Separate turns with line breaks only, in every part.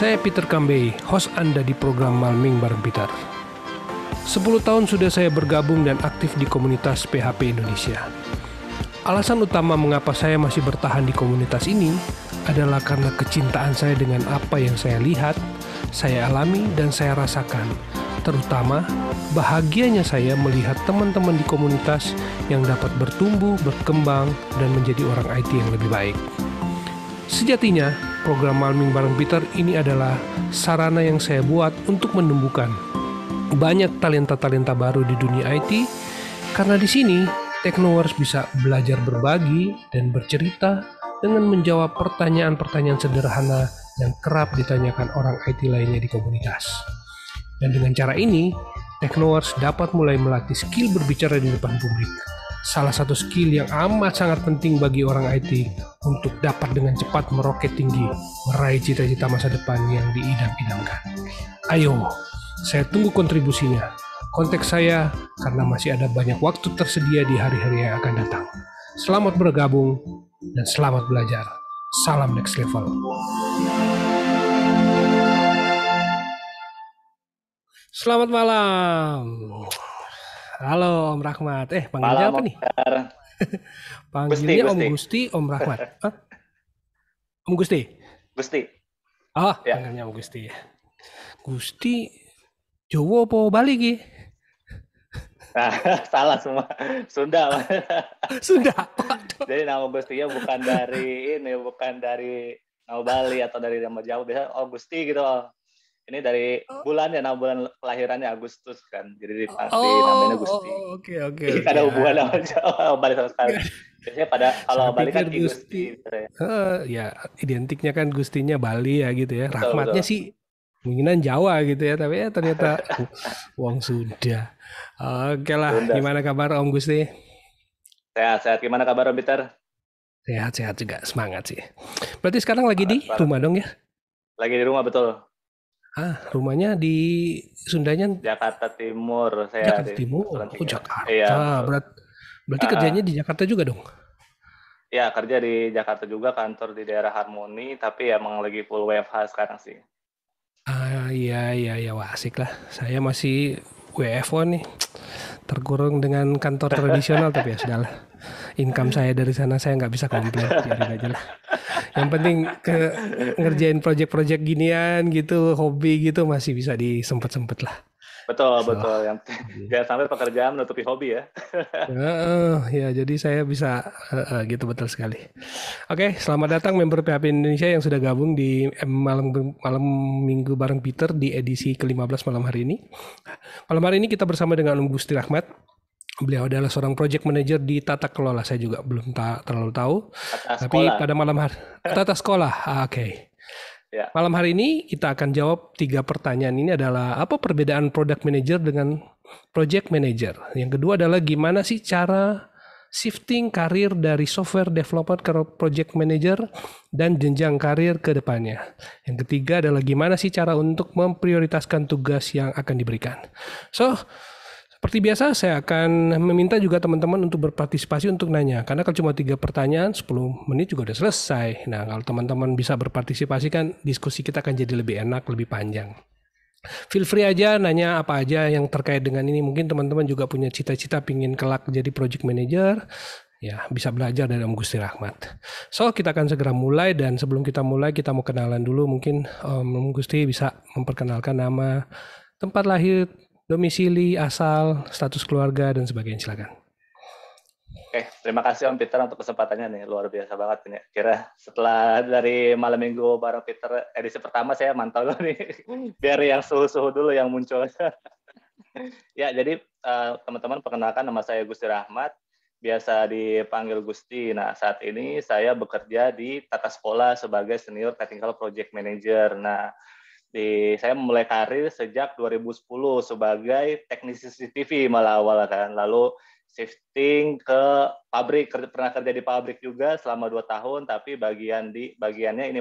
Saya Peter Kambei, host Anda di program Malming bareng Peter. 10 tahun sudah saya bergabung dan aktif di komunitas PHP Indonesia. Alasan utama mengapa saya masih bertahan di komunitas ini adalah karena kecintaan saya dengan apa yang saya lihat, saya alami, dan saya rasakan. Terutama, bahagianya saya melihat teman-teman di komunitas yang dapat bertumbuh, berkembang, dan menjadi orang IT yang lebih baik. Sejatinya, program Malming bareng Peter ini adalah sarana yang saya buat untuk menumbuhkan banyak talenta-talenta baru di dunia IT, karena di sini Technowers bisa belajar berbagi dan bercerita dengan menjawab pertanyaan-pertanyaan sederhana yang kerap ditanyakan orang IT lainnya di komunitas. Dan dengan cara ini, Technowers dapat mulai melatih skill berbicara di depan publik. Salah satu skill yang amat sangat penting bagi orang IT untuk dapat dengan cepat meroket tinggi, meraih cita-cita masa depan yang diidam-idamkan. Ayo, saya tunggu kontribusinya. Kontak saya karena masih ada banyak waktu tersedia di hari-hari yang akan datang. Selamat bergabung dan selamat belajar. Salam next level. Selamat malam. Halo Om Rahmat. Panggilnya apa nih? Panggilnya Om Gusti, Om Rahmat. Hah? Om Gusti?
Gusti.
Oh, ya. Panggilnya Om Gusti ya. Gusti, Jawa apa Bali ki?
Nah, salah semua. Sunda.
Sunda.
Jadi nama Gustinya bukan dari nama Bali atau dari nama Jawa. Biasa Gusti gitu. Ini dari bulan ya, nama bulan kelahirannya Agustus kan. Jadi pasti namanya Gusti.
Oke.
Ada hubungan sama Jawa, Bali sama sekali. Biasanya kalau Bali kan Ki Gusti.
Ya, identiknya kan Gustinya Bali ya gitu ya. Rahmatnya sih kemungkinan Jawa gitu ya, tapi ya ternyata wong Sunda. Oke lah, Sunda. Gimana kabar Om Gusti?
Sehat. Gimana kabar Om Peter?
Sehat juga, semangat sih. Berarti sekarang lagi di rumah dong ya?
Lagi di rumah, betul.
Rumahnya di Sundanya?
Jakarta Timur.
Jakarta Timur? Jakarta. Iya. Berarti kerjanya di Jakarta juga dong?
Ya, kerja di Jakarta juga, kantor di daerah Harmoni, tapi emang lagi full WFH sekarang sih.
Iya, wah asik lah. Saya masih WFO nih, terkurung dengan kantor tradisional, tapi ya sudahlah. Income saya dari sana saya nggak bisa komplain, biarin aja lah. Yang penting ngerjain project-project ginian gitu, hobi gitu masih bisa disempet-sempet lah.
Betul. Yang jangan sampai pekerjaan menutupi hobi ya.
Ya, jadi saya bisa gitu, betul sekali. Oke, selamat datang member PHP Indonesia yang sudah gabung di malam minggu bareng Peter di edisi ke-15 malam hari ini. Malam hari ini kita bersama dengan Om Gusti Rahmat. Beliau adalah seorang project manager di Tata Kelola. Saya juga belum terlalu tahu. Tapi pada malam hari Tata Sekolah. Oke. Ya. Malam hari ini kita akan jawab 3 pertanyaan. Ini adalah apa perbedaan product manager dengan project manager. Yang kedua adalah gimana sih cara shifting karir dari software developer ke project manager dan jenjang karir ke depannya. Yang ketiga adalah gimana sih cara untuk memprioritaskan tugas yang akan diberikan. Seperti biasa, saya akan meminta juga teman-teman untuk berpartisipasi untuk nanya. Karena kalau cuma 3 pertanyaan, 10 menit juga udah selesai. Nah, kalau teman-teman bisa berpartisipasi kan diskusi kita akan jadi lebih enak, lebih panjang. Feel free aja nanya apa aja yang terkait dengan ini. Mungkin teman-teman juga punya cita-cita pingin kelak jadi project manager. Ya, bisa belajar dari Om Gusti Rahmat. Kita akan segera mulai, dan sebelum kita mulai, kita mau kenalan dulu. Mungkin Om Gusti bisa memperkenalkan nama, tempat lahir, domisili, asal, status keluarga, dan sebagainya. Silakan.
Oke, terima kasih Om Peter untuk kesempatannya nih, luar biasa banget nih. Kira setelah dari malam minggu bareng Peter edisi pertama saya mantau dulu nih, biar yang suhu-suhu dulu yang muncul. Ya, jadi teman-teman perkenalkan, nama saya Gusti Rahmat, biasa dipanggil Gusti. Nah, saat ini saya bekerja di Tata Sekolah sebagai Senior Technical Project Manager. Nah, saya memulai karir sejak 2010 sebagai teknisi CCTV malah awal kan, lalu shifting ke pabrik, pernah kerja di pabrik juga selama 2 tahun, tapi bagiannya ini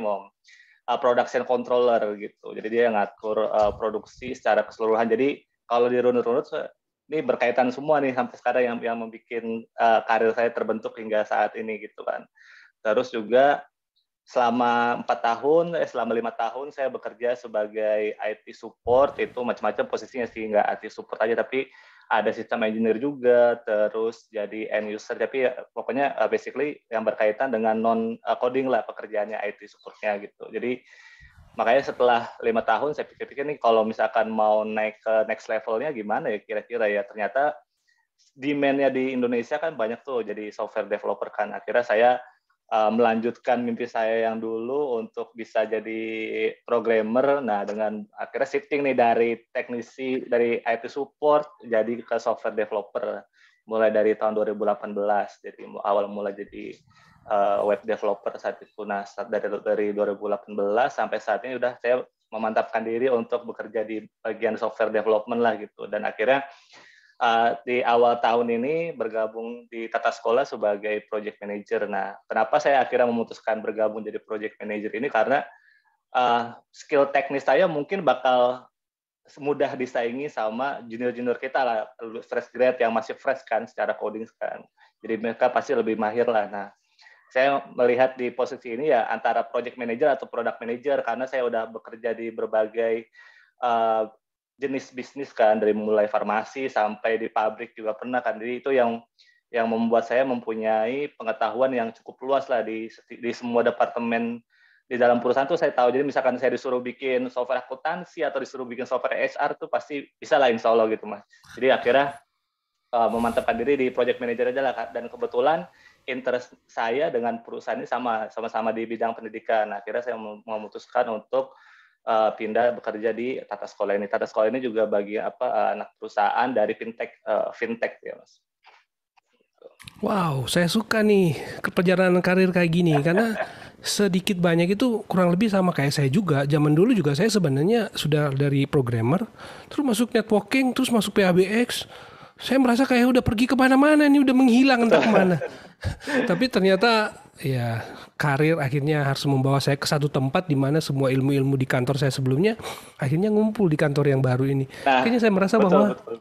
production controller gitu, jadi dia ngatur produksi secara keseluruhan. Jadi kalau dirunut-runut ini berkaitan semua nih sampai sekarang yang membuat karir saya terbentuk hingga saat ini gitu kan. Terus juga selama 4 tahun, selama 5 tahun saya bekerja sebagai IT support, itu macam-macam posisinya sih, nggak IT support aja, tapi ada sistem engineer juga, terus jadi end user, tapi pokoknya basically yang berkaitan dengan non coding lah pekerjaannya IT supportnya gitu. Jadi makanya setelah 5 tahun saya pikir-pikir nih kalau misalkan mau naik ke next levelnya gimana ya kira-kira ya, ternyata demand-nya di Indonesia kan banyak tuh jadi software developer kan. Akhirnya saya melanjutkan mimpi saya yang dulu untuk bisa jadi programmer. Nah, dengan akhirnya shifting nih dari teknisi, dari IT support, jadi ke software developer. Mulai dari tahun 2018, jadi awal mulai jadi web developer saat itu. Nah, dari 2018 sampai saat ini udah saya memantapkan diri untuk bekerja di bagian software development lah gitu. Dan akhirnya di awal tahun ini bergabung di Tata Sekolah sebagai project manager. Nah, kenapa saya akhirnya memutuskan bergabung jadi project manager ini? Karena skill teknis saya mungkin bakal mudah disaingi sama junior-junior kita lah, fresh grade yang masih fresh kan secara coding kan. Jadi mereka pasti lebih mahir lah. Nah, saya melihat di posisi ini ya antara project manager atau product manager karena saya udah bekerja di berbagai jenis bisnis kan, dari mulai farmasi sampai di pabrik juga pernah kan. Jadi itu yang membuat saya mempunyai pengetahuan yang cukup luas lah di semua departemen di dalam perusahaan tuh saya tahu. Jadi misalkan saya disuruh bikin software akuntansi atau disuruh bikin software HR tuh pasti bisa lah insya Allah gitu Mas. Jadi akhirnya memantapkan diri di project manager aja lah, dan kebetulan interest saya dengan perusahaan ini sama-sama di bidang pendidikan. Nah, akhirnya saya memutuskan untuk pindah bekerja di Tata Sekolah ini. Tata Sekolah ini juga bagi anak perusahaan dari fintech ya Mas.
Wow, saya suka nih ke perjalanan karir kayak gini karena sedikit banyak itu kurang lebih sama kayak saya juga. Zaman dulu juga saya sebenarnya sudah dari programmer, terus masuk networking, terus masuk PABX. Saya merasa kayak udah pergi kemana-mana nih, udah menghilang entah kemana. Tapi ternyata ya karir akhirnya harus membawa saya ke satu tempat di mana semua ilmu-ilmu di kantor saya sebelumnya akhirnya ngumpul di kantor yang baru ini.
Nah,
Kayaknya saya merasa
betul
bahwa
betul.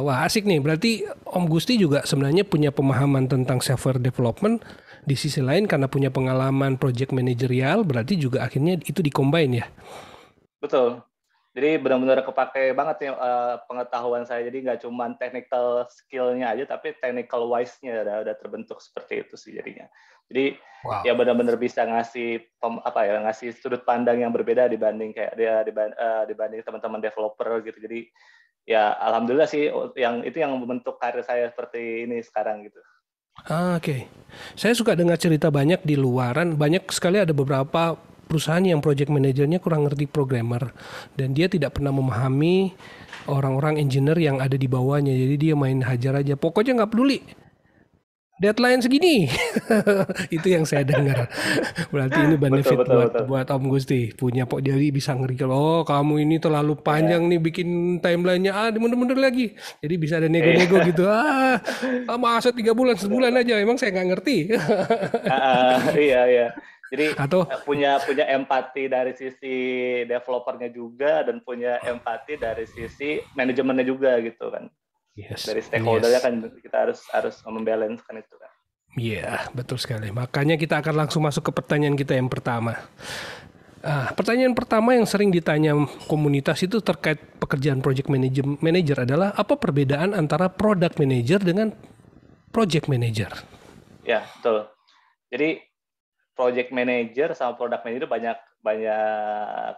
wah asik nih. Berarti Om Gusti juga sebenarnya punya pemahaman tentang software development. Di sisi lain karena punya pengalaman project managerial, berarti juga akhirnya itu di-combine ya?
Betul. Jadi benar-benar kepake banget nih pengetahuan saya. Jadi nggak cuma technical skill-nya aja, tapi technical wise-nya udah terbentuk seperti itu sih jadinya. Jadi ya
Wow.
benar-benar bisa ngasih ngasih sudut pandang yang berbeda dibanding kayak dibanding teman-teman developer gitu. Jadi ya alhamdulillah sih yang itu yang membentuk karir saya seperti ini sekarang gitu.
Oke. Saya suka dengar cerita banyak di luaran, banyak sekali ada beberapa perusahaan yang project manajernya kurang ngerti programmer dan dia tidak pernah memahami orang-orang engineer yang ada di bawahnya. Jadi dia main hajar aja. Pokoknya nggak peduli. Deadline segini. Itu yang saya dengar. Berarti ini
Betul
benefit
betul
buat
betul.
buat Om Gusti. Punya Pok jadi bisa ngeri kalau kamu ini terlalu panjang
Ya.
nih bikin timelinenya mundur-mundur lagi. Jadi bisa ada
Iya.
nego-nego gitu. Masa 3 bulan sebulan aja. Emang saya nggak ngerti.
Iya iya. Jadi
Atau
punya punya empati dari sisi developernya juga dan punya empati dari sisi manajemennya juga gitu kan.
yes,
Dari stakeholdernya
yes.
kan kita harus membalancekan itu kan.
Iya, betul sekali. Makanya kita akan langsung masuk ke pertanyaan kita yang pertama. Pertanyaan pertama yang sering ditanya komunitas itu terkait pekerjaan project manager adalah apa perbedaan antara product manager dengan project manager?
Ya, betul. Jadi project manager sama product manager banyak banyak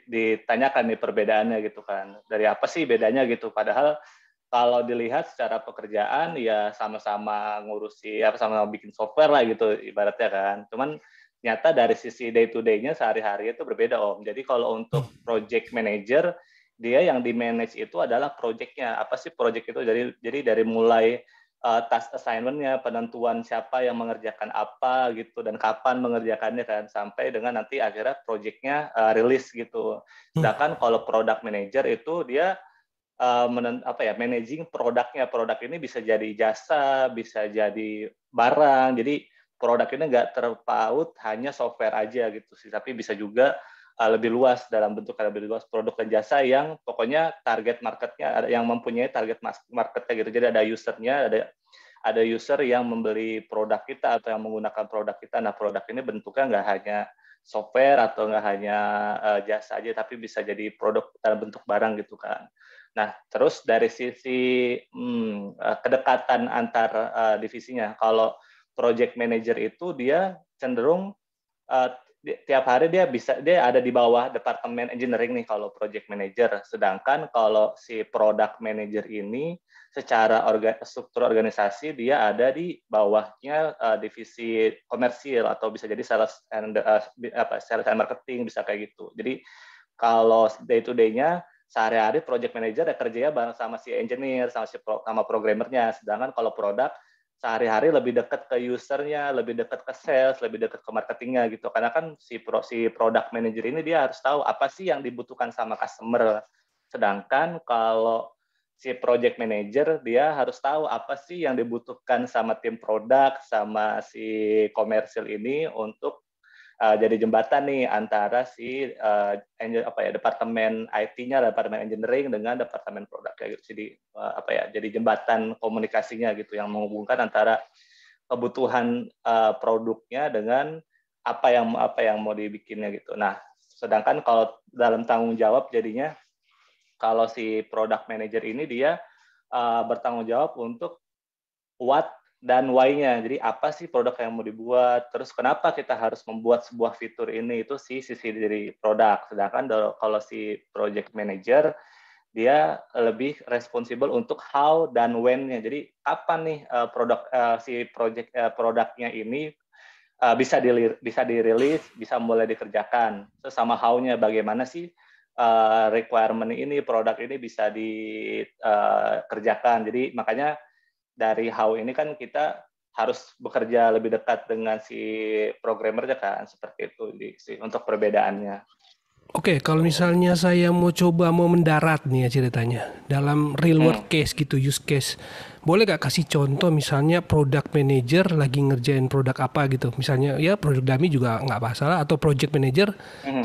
ditanyakan nih perbedaannya gitu kan. Dari apa sih bedanya gitu. Padahal kalau dilihat secara pekerjaan ya sama-sama ngurusi apa sama bikin software lah gitu ibaratnya kan. Cuman nyata dari sisi day to day-nya sehari-hari itu berbeda Om. Jadi kalau untuk project manager dia yang di manage itu adalah project-nya. Apa sih project itu? Jadi dari mulai task assignment-nya, penentuan siapa yang mengerjakan apa gitu dan kapan mengerjakannya kan sampai dengan nanti akhirnya project-nya rilis gitu. Sedangkan kalau product manager itu dia managing produknya. Produk ini bisa jadi jasa, bisa jadi barang. Jadi produk ini nggak terpaut hanya software aja gitu sih, tapi bisa juga lebih luas dalam bentuk lebih luas produk dan jasa yang pokoknya target marketnya ada yang mempunyai target marketnya gitu. Jadi ada usernya, ada user yang membeli produk kita atau yang menggunakan produk kita. Nah, produk ini bentuknya nggak hanya software atau nggak hanya jasa aja, tapi bisa jadi produk dalam bentuk barang gitu kan. Nah, terus dari sisi kedekatan antar divisinya, kalau project manager itu dia cenderung tiap hari dia ada di bawah departemen engineering nih kalau project manager. Sedangkan kalau si product manager ini secara struktur organisasi dia ada di bawahnya divisi komersil atau bisa jadi sales and marketing, bisa kayak gitu. Jadi kalau day to day-nya sehari-hari project manager ya kerjanya bareng sama si engineer sama programmernya. Sedangkan kalau produk sehari-hari lebih dekat ke usernya, lebih dekat ke sales, lebih dekat ke marketingnya gitu. Karena kan si product manager ini dia harus tahu apa sih yang dibutuhkan sama customer. Sedangkan kalau si project manager dia harus tahu apa sih yang dibutuhkan sama tim produk, sama si komersil ini untuk jadi jembatan nih antara si departemen IT-nya, departemen engineering dengan departemen produk kayak gitu. Jadi jadi jembatan komunikasinya gitu yang menghubungkan antara kebutuhan produknya dengan apa yang mau dibikinnya gitu. Nah, sedangkan kalau dalam tanggung jawab jadinya kalau si product manager ini dia bertanggung jawab untuk what dan why-nya. Jadi apa sih produk yang mau dibuat, terus kenapa kita harus membuat sebuah fitur ini, itu sisi dari produk. Sedangkan kalau si project manager, dia lebih responsible untuk how dan when-nya. Jadi kapan nih produknya ini bisa dirilis, bisa mulai dikerjakan. Terus sama how-nya, bagaimana sih requirement ini, produk ini bisa dikerjakan. Jadi makanya dari how ini kan kita harus bekerja lebih dekat dengan si programmernya kan, seperti itu sih untuk perbedaannya.
Oke, kalau misalnya saya mau coba mau mendarat nih ya ceritanya dalam real world case gitu, use case, boleh gak kasih contoh misalnya product manager lagi ngerjain produk apa gitu, misalnya ya produk dummy juga nggak masalah, atau project manager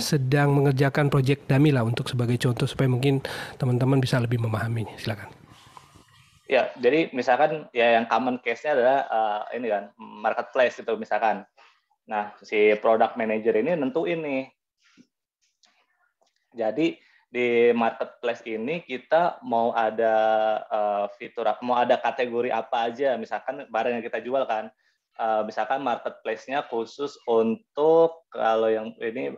sedang mengerjakan project dummy lah untuk sebagai contoh supaya mungkin teman-teman bisa lebih memahaminya. Silakan.
Ya, jadi misalkan ya yang common case-nya adalah ini kan marketplace itu misalkan. Nah, si product manager ini nentuin nih. Jadi di marketplace ini kita mau ada fitur, mau ada kategori apa aja, misalkan barang yang kita jual kan, misalkan marketplace-nya khusus untuk kalau yang ini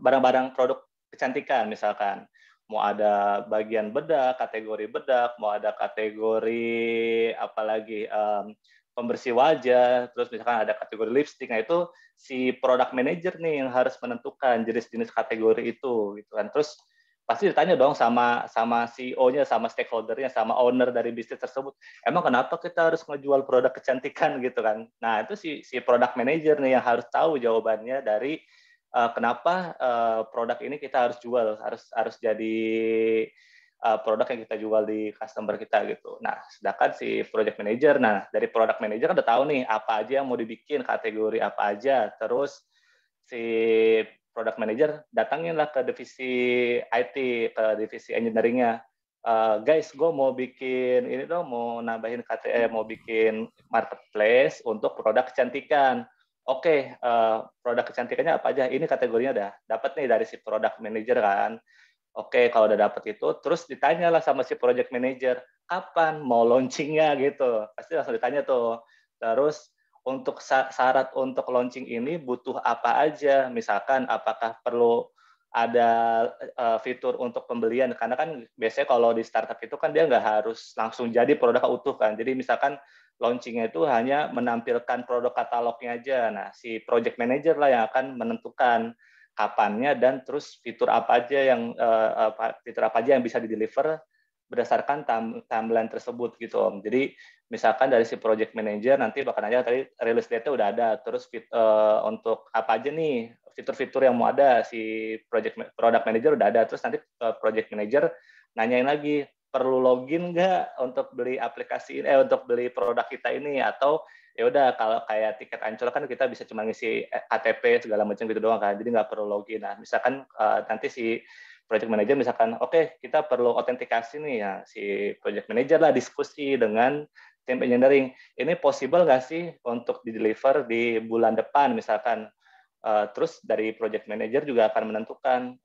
barang-barang produk kecantikan misalkan, mau ada bagian bedak, kategori bedak, mau ada kategori apalagi pembersih wajah, terus misalkan ada kategori lipstick, nah itu si product manager nih yang harus menentukan jenis-jenis kategori itu gitu kan. Terus pasti ditanya dong sama CEO-nya, sama stakeholder-nya, sama owner dari bisnis tersebut, emang kenapa kita harus ngejual produk kecantikan gitu kan. Nah, itu si product manager nih yang harus tahu jawabannya dari kenapa produk ini kita harus jual, harus jadi produk yang kita jual di customer kita gitu. Nah, sedangkan si project manager, nah dari product manager kan udah tahu nih apa aja yang mau dibikin, kategori apa aja. Terus si product manager datanginlah ke divisi IT, ke divisi engineering-nya. Guys, gue mau bikin ini dong, mau nambahin mau bikin marketplace untuk produk kecantikan. Oke, produk kecantikannya apa aja? Ini kategorinya udah dapat nih dari si product manager kan. Oke, kalau udah dapet itu, terus ditanyalah sama si project manager, kapan mau launching-nya gitu. Pasti langsung ditanya tuh. Terus untuk syarat untuk launching ini butuh apa aja? Misalkan apakah perlu ada fitur untuk pembelian? Karena kan biasanya kalau di startup itu kan dia nggak harus langsung jadi produk utuh kan. Jadi misalkan launching-nya itu hanya menampilkan produk katalognya aja. Nah, si project manager lah yang akan menentukan kapannya dan terus fitur apa aja yang bisa di-deliver berdasarkan timeline tersebut gitu Om. Jadi misalkan dari si project manager nanti bakal nanya tadi release date udah ada, terus untuk apa aja nih fitur-fitur yang mau ada si product manager udah ada, terus nanti project manager nanyain lagi perlu login nggak untuk beli aplikasi untuk beli produk kita ini, atau ya udah kalau kayak tiket Ancol kan kita bisa cuma ngisi KTP segala macam gitu doang kan, jadi nggak perlu login. Nah misalkan nanti si project manager misalkan, oke, kita perlu autentikasi nih ya, si project manager lah diskusi dengan tim engineering. Ini possible nggak sih untuk di-deliver di bulan depan misalkan. Terus dari project manager juga akan menentukan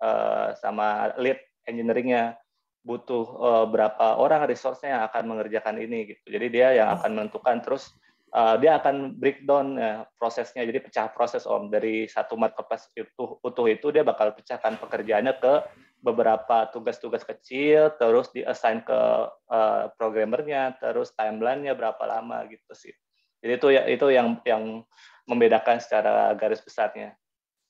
sama lead engineering-nya butuh berapa orang resource-nya yang akan mengerjakan ini gitu. Jadi dia yang akan menentukan, terus dia akan breakdown prosesnya. Jadi pecah proses dari satu marketplace utuh itu dia bakal pecahkan pekerjaannya ke beberapa tugas-tugas kecil, terus di-assign ke programmernya, terus timeline-nya berapa lama gitu sih. Jadi itu yang membedakan secara garis besarnya.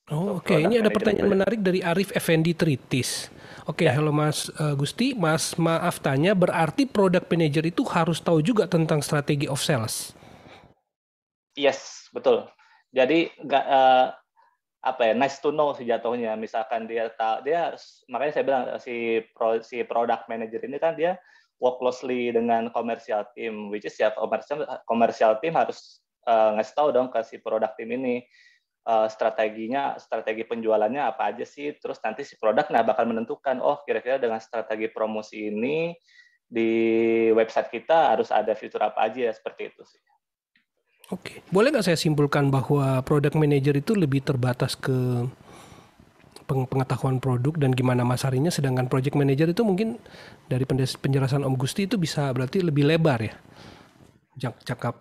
Oh, oke. Ini ada pertanyaan menarik dari Arif Effendi Tritis. Oke,
Ya.
halo Mas Gusti. Mas, maaf tanya, berarti product manager itu harus tahu juga tentang strategi of sales?
Yes, betul. Jadi nggak nice to know sih jatuhnya. Misalkan dia tahu, dia makanya saya bilang si product manager ini kan dia work closely dengan commercial team, which is ya commercial team harus ngasih tahu dong ke si product team ini strategi penjualannya apa aja sih, terus nanti si produk bakal menentukan, oh kira-kira dengan strategi promosi ini di website kita harus ada fitur apa aja, seperti itu sih.
Oke, boleh nggak saya simpulkan bahwa product manager itu lebih terbatas ke pengetahuan produk dan gimana masarinya, sedangkan project manager itu mungkin dari penjelasan Om Gusti itu bisa berarti lebih lebar ya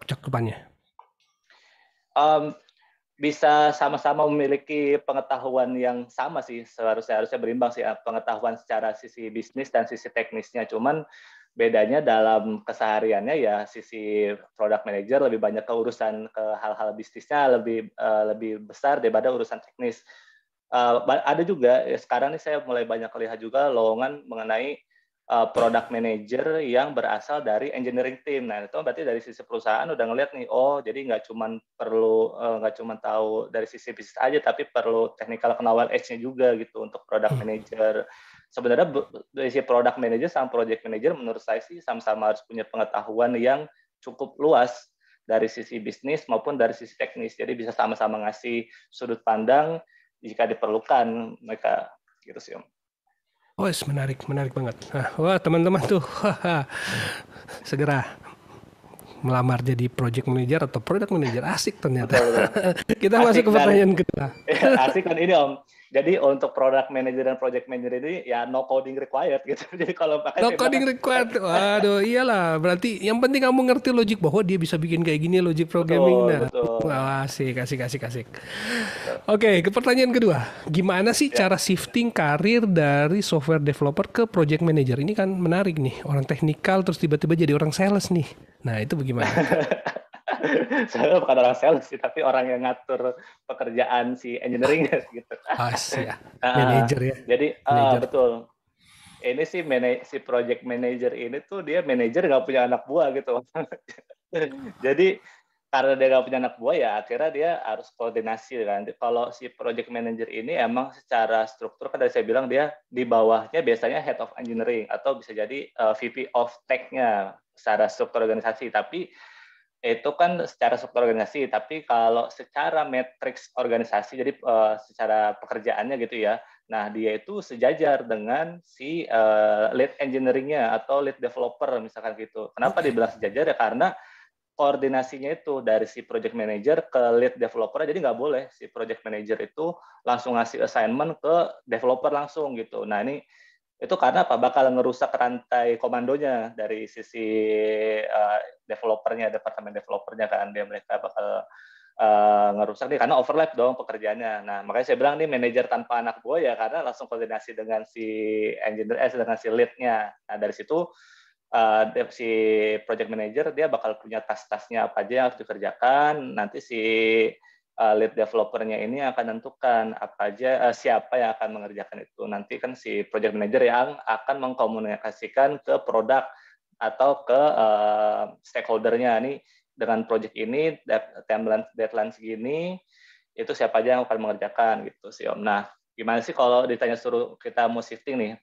cakupannya?
Bisa sama-sama memiliki pengetahuan yang sama sih, harusnya berimbang sih pengetahuan secara sisi bisnis dan sisi teknisnya. Cuman bedanya dalam kesehariannya ya sisi product manager lebih banyak ke urusan ke hal-hal bisnisnya lebih besar daripada urusan teknis. Ada juga sekarang nih saya mulai banyak lihat juga lowongan mengenai product manager yang berasal dari engineering team. Nah, itu berarti dari sisi perusahaan udah ngeliat nih, oh jadi nggak cuma tahu dari sisi bisnis aja, tapi perlu technical knowledge-nya juga gitu untuk product manager. Sebenarnya dari sisi product manager sama project manager menurut saya sih sama-sama harus punya pengetahuan yang cukup luas dari sisi bisnis maupun dari sisi teknis. Jadi bisa sama-sama ngasih sudut pandang jika diperlukan mereka gitu sih Om.
Oh, menarik banget. Nah, wah teman-teman tuh, segera melamar jadi project manager atau product manager, asik ternyata.
Betul.
Kita masuk ke pertanyaan kedua.
Asik kan ini Om. Jadi untuk product manager dan project manager ini ya no coding required gitu. Jadi kalau pakai
No coding required. Waduh, iyalah. Berarti yang penting kamu ngerti logic bahwa dia bisa bikin kayak gini logic programming.
betul.
Wah, asik. Oke, ke pertanyaan kedua. Gimana sih cara shifting karir dari software developer ke project manager? Ini kan menarik nih. Orang teknikal terus tiba-tiba jadi orang sales nih. Nah, itu bagaimana?
Saya bukan orang sales sih, tapi orang yang ngatur pekerjaan si engineering gitu.
Ya. Manager ya.
Jadi
manager.
Betul. Ini si project manager ini tuh dia manajer nggak punya anak buah gitu. Jadi karena dia nggak punya anak buah ya akhirnya dia harus koordinasi kan. Kalau si project manager ini emang secara struktur kan dari saya bilang dia di bawahnya biasanya head of engineering atau bisa jadi VP of tech-nya secara struktur organisasi. Tapi itu kan secara struktur organisasi, tapi kalau secara matriks organisasi, jadi secara pekerjaannya gitu ya, nah dia itu sejajar dengan si lead engineering-nya atau lead developer misalkan gitu. Kenapa dibilang sejajar ya karena koordinasinya itu dari si project manager ke lead developer, jadi nggak boleh si project manager itu langsung ngasih assignment ke developer langsung gitu. Nah ini itu karena apa? Bakal ngerusak rantai komandonya dari sisi developernya, departemen developernya kan, mereka bakal ngerusak nih karena overlap dong pekerjaannya. Nah makanya saya bilang nih manajer tanpa anak buah ya karena langsung koordinasi dengan si engineer dengan si lead-nya. Nah dari situ si project manager dia bakal punya tas-tasnya apa aja yang harus dikerjakan. Nanti si lead developernya ini akan tentukan apa aja siapa yang akan mengerjakan itu. Nanti kan si project manager yang akan mengkomunikasikan ke produk atau ke stakeholdernya. Ini dengan project ini deadline segini itu siapa aja yang akan mengerjakan gitu sih Om. Nah, gimana sih kalau ditanya suruh kita mau shifting nih?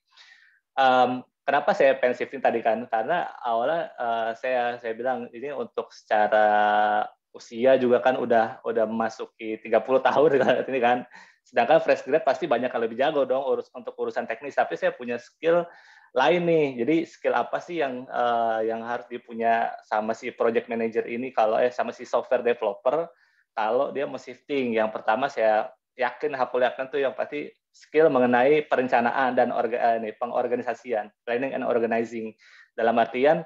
Kenapa saya pengen shifting tadi kan? Karena awalnya saya bilang ini untuk secara usia juga kan udah memasuki 30 tahun ini kan. Sedangkan fresh grad pasti banyak yang lebih jago dong untuk urusan teknis. Tapi saya punya skill lain nih. Jadi skill apa sih yang harus dipunya sama si project manager ini kalau sama si software developer kalau dia mau shifting. Yang pertama saya hafal yakin tuh yang pasti skill mengenai perencanaan dan pengorganisasian, planning and organizing. Dalam artian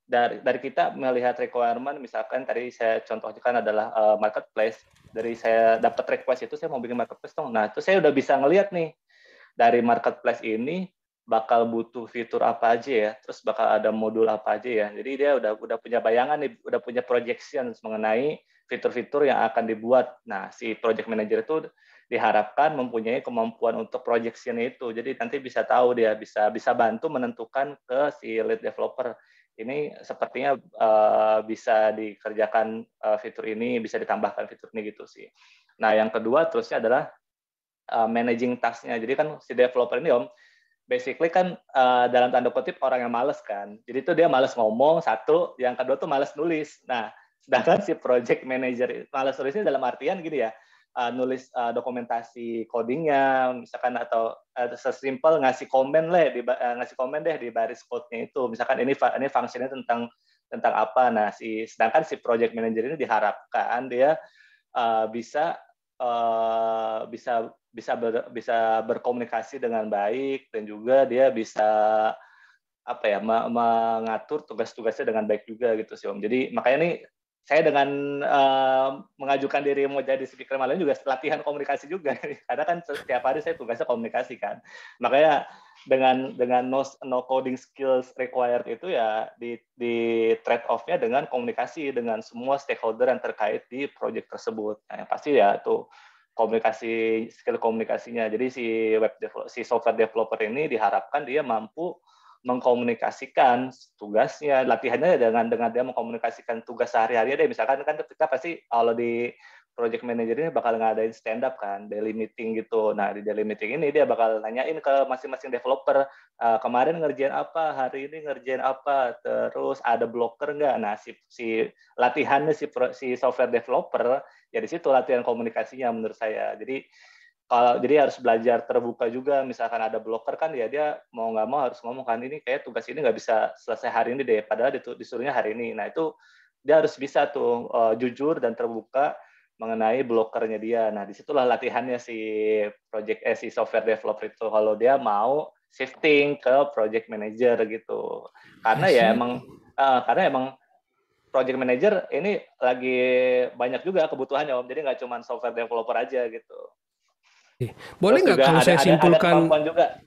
dari kita melihat requirement, misalkan tadi saya contohkan adalah marketplace. Dari saya dapat request itu saya mau bikin marketplace dong. Nah, itu saya udah bisa ngelihat nih dari marketplace ini bakal butuh fitur apa aja ya, terus bakal ada modul apa aja ya. Jadi dia udah punya bayangan nih, udah punya projection mengenai fitur-fitur yang akan dibuat. Nah, si project manager itu diharapkan mempunyai kemampuan untuk projection itu. Jadi nanti bisa tahu dia bisa bantu menentukan ke si lead developer ini sepertinya bisa dikerjakan fitur ini, bisa ditambahkan fitur ini gitu sih. Nah, yang kedua terusnya adalah managing task-nya. Jadi kan si developer ini basically kan dalam tanda kutip orang yang males kan. Jadi itu dia males ngomong satu, yang kedua tuh males nulis. Nah, sedangkan si project manager males nulisnya dalam artian gini ya, nulis dokumentasi codingnya misalkan atau sesimpel ngasih komen deh di baris code-nya itu misalkan ini fungsinya tentang apa. Nah sedangkan si project manager ini diharapkan dia bisa berkomunikasi dengan baik dan juga dia bisa mengatur tugas-tugasnya dengan baik juga gitu sih Om. Jadi makanya nih saya dengan mengajukan diri mau jadi speaker malam juga latihan komunikasi juga karena kan setiap hari saya tugasnya komunikasi kan. Makanya dengan no coding skills required itu ya di trade off-nya dengan komunikasi dengan semua stakeholder yang terkait di project tersebut. Nah, yang pasti ya tuh skill komunikasinya. Jadi si software developer ini diharapkan dia mampu mengkomunikasikan tugasnya, latihannya dengan dia mengkomunikasikan tugas sehari-hari deh. Misalkan kan kita pasti kalau di project manager ini bakal ngadain stand up kan, daily meeting gitu. Nah, di daily meeting ini dia bakal nanyain ke masing-masing developer, kemarin ngerjain apa, hari ini ngerjain apa, terus ada blocker nggak. Nah, si latihannya si software developer ya di situ latihan komunikasinya menurut saya. Jadi harus belajar terbuka juga, misalkan ada blocker kan ya dia mau nggak mau harus ngomong kan ini kayak tugas ini nggak bisa selesai hari ini deh, padahal disuruhnya hari ini. Nah itu dia harus bisa tuh jujur dan terbuka mengenai blockernya dia. Nah disitulah latihannya si software developer itu kalau dia mau shifting ke project manager gitu. Karena ya emang project manager ini lagi banyak juga kebutuhannya Om. Jadi nggak cuma software developer aja gitu.
Boleh
Terus
nggak
juga
kalau saya
ada
simpulkan?
kemampuan juga.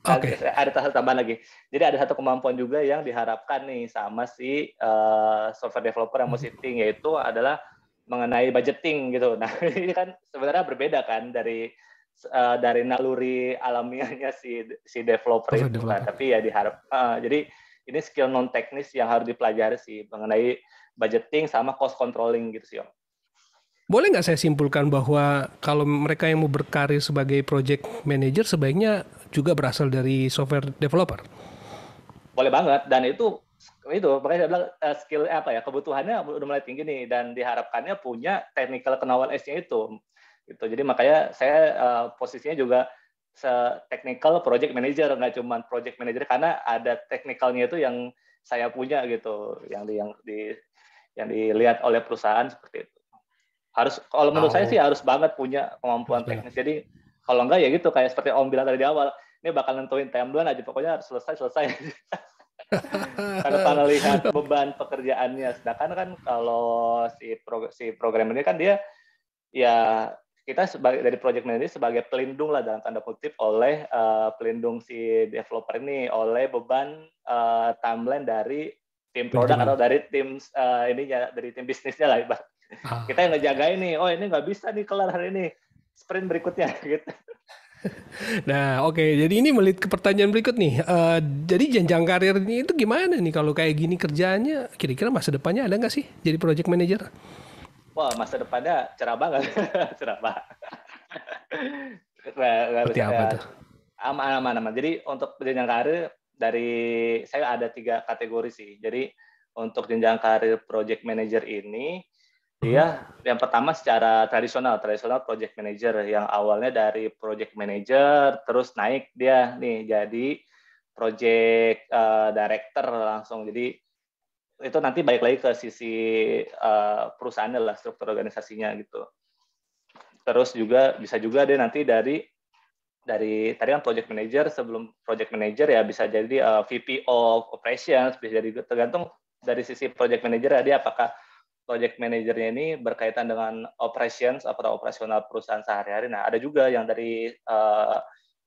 Oke.
Ada satu tambahan lagi. Jadi ada satu kemampuan juga yang diharapkan nih sama si software developer yang mau shifting, yaitu adalah mengenai budgeting gitu. Nah ini kan sebenarnya berbeda kan dari naluri alamiahnya si developer
Software
itu kan.
developer.
Tapi ya jadi ini skill non teknis yang harus dipelajari sih mengenai budgeting sama cost controlling gitu sih Om.
Boleh nggak saya simpulkan bahwa kalau mereka yang mau berkarir sebagai project manager sebaiknya juga berasal dari software developer?
Boleh banget, dan itu makanya saya bilang skill kebutuhannya udah mulai tinggi nih dan diharapkannya punya technical knowledge-nya itu gitu. Jadi makanya saya posisinya juga technical project manager, nggak cuma project manager, karena ada technicalnya itu yang saya punya gitu, yang dilihat oleh perusahaan seperti itu. Kalau menurut saya sih harus banget punya kemampuan teknis. Jadi kalau enggak ya gitu kayak seperti Om bilang tadi di awal, ini bakal nentuin timeline aja, pokoknya harus selesai. Tanpa melihat beban pekerjaannya. Sedangkan kan kalau si programmer ini kan dia ya kita dari project manager sebagai pelindung lah dalam tanda kutip oleh pelindung si developer ini oleh beban timeline dari tim produk atau dari tim dari tim bisnisnya lah. Kita yang ngejagain nih, oh ini nggak bisa nih kelar hari ini, sprint berikutnya gitu.
Nah, oke. Jadi ini melit ke pertanyaan berikut nih. Jadi jenjang karir ini itu gimana nih kalau kayak gini kerjaannya? Kira-kira masa depannya ada nggak sih jadi project manager?
Wah, masa depannya cerah banget, cerah banget. Nggak
Seperti
bisa
apa
ya,
tuh?
aman. Jadi untuk jenjang karir saya ada 3 kategori sih. Jadi untuk jenjang karir project manager ini Dia yang pertama secara tradisional project manager yang awalnya dari project manager terus naik dia nih jadi project director langsung. Jadi itu nanti balik lagi ke sisi perusahaannya lah, struktur organisasinya gitu. Terus juga bisa juga dia nanti dari tadi kan project manager, sebelum project manager ya bisa jadi VP of operations, bisa jadi tergantung dari sisi project manager ya, dia apakah project manajernya ini berkaitan dengan operations atau operasional perusahaan sehari-hari. Nah, ada juga yang dari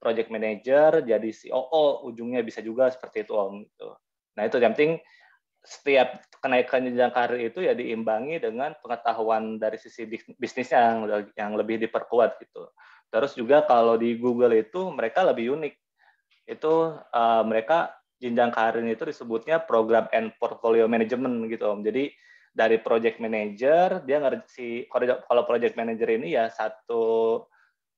project manager jadi COO, ujungnya bisa juga seperti itu Om. Gitu. Nah, itu yang penting setiap kenaikan jenjang karir itu ya diimbangi dengan pengetahuan dari sisi bisnisnya yang lebih diperkuat gitu. Terus juga kalau di Google itu mereka lebih unik. Itu mereka jenjang karir itu disebutnya program and portfolio management gitu Om. Jadi dari project manager dia ngerti kalau project manager ini ya satu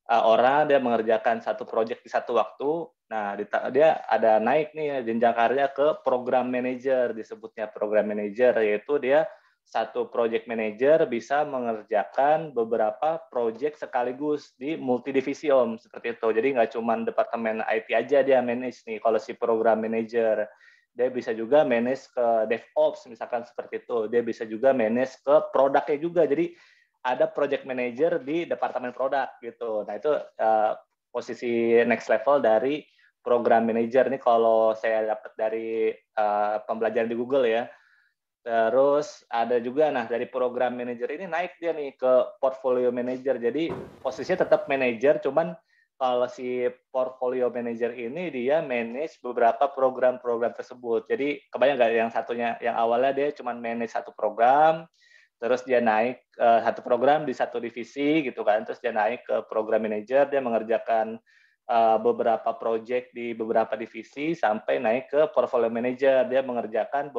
orang dia mengerjakan satu project di satu waktu. Nah, dia ada naik nih jenjang karirnya ke program manager, disebutnya program manager, yaitu dia satu project manager bisa mengerjakan beberapa project sekaligus di multidivisi Om, seperti itu. Jadi nggak cuma departemen IT aja dia manage nih, kalau si program manager. Dia bisa juga manage ke DevOps, misalkan seperti itu. Dia bisa juga manage ke produknya juga. Jadi ada project manager di departemen produk gitu. Nah itu posisi next level dari program manager nih kalau saya dapat dari pembelajaran di Google ya. Terus ada juga nah dari program manager ini naik dia nih ke portfolio manager. Jadi posisinya tetap manager, cuman kalau si portfolio manager ini dia manage beberapa program-program tersebut. Jadi kebayang nggak yang satunya, yang awalnya dia cuma manage satu program, terus dia naik satu program di satu divisi gitu kan, terus dia naik ke program manager, dia mengerjakan beberapa project di beberapa divisi sampai naik ke portfolio manager, dia mengerjakan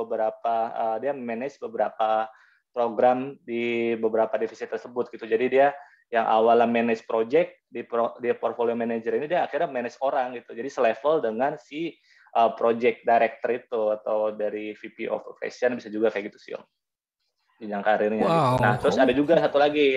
dia manage beberapa program di beberapa divisi tersebut gitu. Jadi dia yang awalnya manage project di portfolio manager ini dia akhirnya manage orang gitu. Jadi selevel dengan si project director itu atau dari VP of Operation, bisa juga kayak gitu sih Om, jenjang karirnya gitu. Nah, terus ada
Wow.
juga satu lagi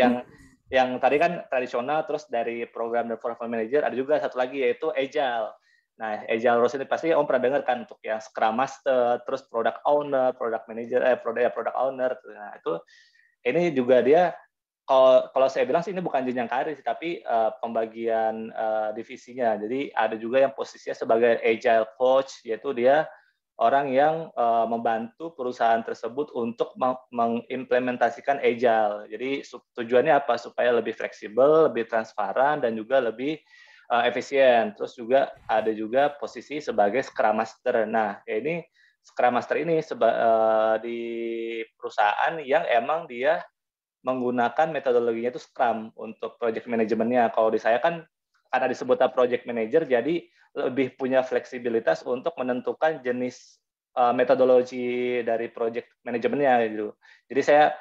yang tadi kan tradisional, terus dari program dan performance manager ada juga satu lagi yaitu agile. Nah, agile rules ini pasti Om pernah dengar kan untuk yang Scrum Master, terus product owner, product manager, product owner. Nah, itu ini juga dia kalau saya bilang sih ini bukan jenjang karir sih, tapi pembagian divisinya. Jadi ada juga yang posisinya sebagai agile coach, yaitu dia orang yang membantu perusahaan tersebut untuk mengimplementasikan agile. Jadi tujuannya apa? Supaya lebih fleksibel, lebih transparan, dan juga lebih efisien. Terus juga ada juga posisi sebagai Scrum Master. Nah, ini Scrum Master ini di perusahaan yang emang dia menggunakan metodologinya itu Scrum untuk project manajemennya. Kalau di saya kan karena disebutnya project manager, jadi lebih punya fleksibilitas untuk menentukan jenis metodologi dari project manajemennya gitu. Jadi saya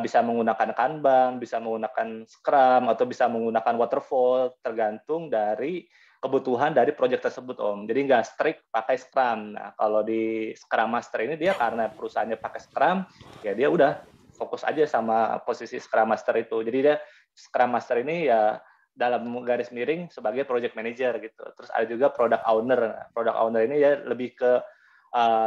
bisa menggunakan Kanban, bisa menggunakan Scrum, atau bisa menggunakan Waterfall, tergantung dari kebutuhan dari project tersebut Om. Jadi nggak strict pakai Scrum. Nah, kalau di Scrum Master ini dia karena perusahaannya pakai Scrum, ya dia udah fokus aja sama posisi Scrum Master itu. Jadi dia Scrum Master ini ya dalam garis miring sebagai project manager gitu. Terus ada juga product owner. Product owner ini ya lebih ke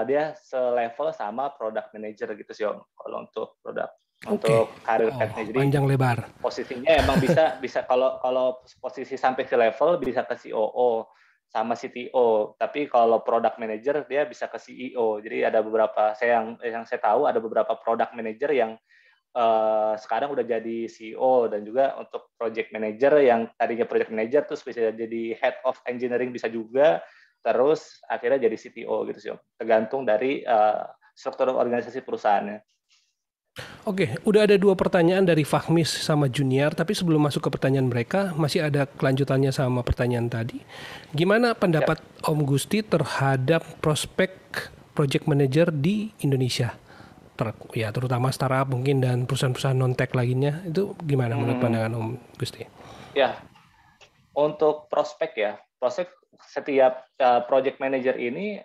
dia selevel sama product manager gitu sih Om. Kalau untuk produk
Oke.
untuk karir
Wow,
petnya. Jadi
panjang lebar.
posisinya emang bisa kalau posisi sampai ke level bisa ke COO sama CTO, tapi kalau product manager dia bisa ke CEO. Jadi ada beberapa yang saya tahu ada beberapa product manager yang sekarang udah jadi CEO, dan juga untuk project manager yang tadinya project manager terus bisa jadi head of engineering bisa juga, terus akhirnya jadi CTO gitu sih, tergantung dari struktur organisasi perusahaannya.
Oke, udah ada 2 pertanyaan dari Fahmis sama Junior, tapi sebelum masuk ke pertanyaan mereka, masih ada kelanjutannya sama pertanyaan tadi. Gimana
Ya,
pendapat Om Gusti terhadap prospek project manager di Indonesia? Ya, terutama startup mungkin dan perusahaan-perusahaan non-tech lainnya, itu gimana menurut
hmm,
pandangan Om Gusti?
ya untuk prospek ya, prospek setiap project manager ini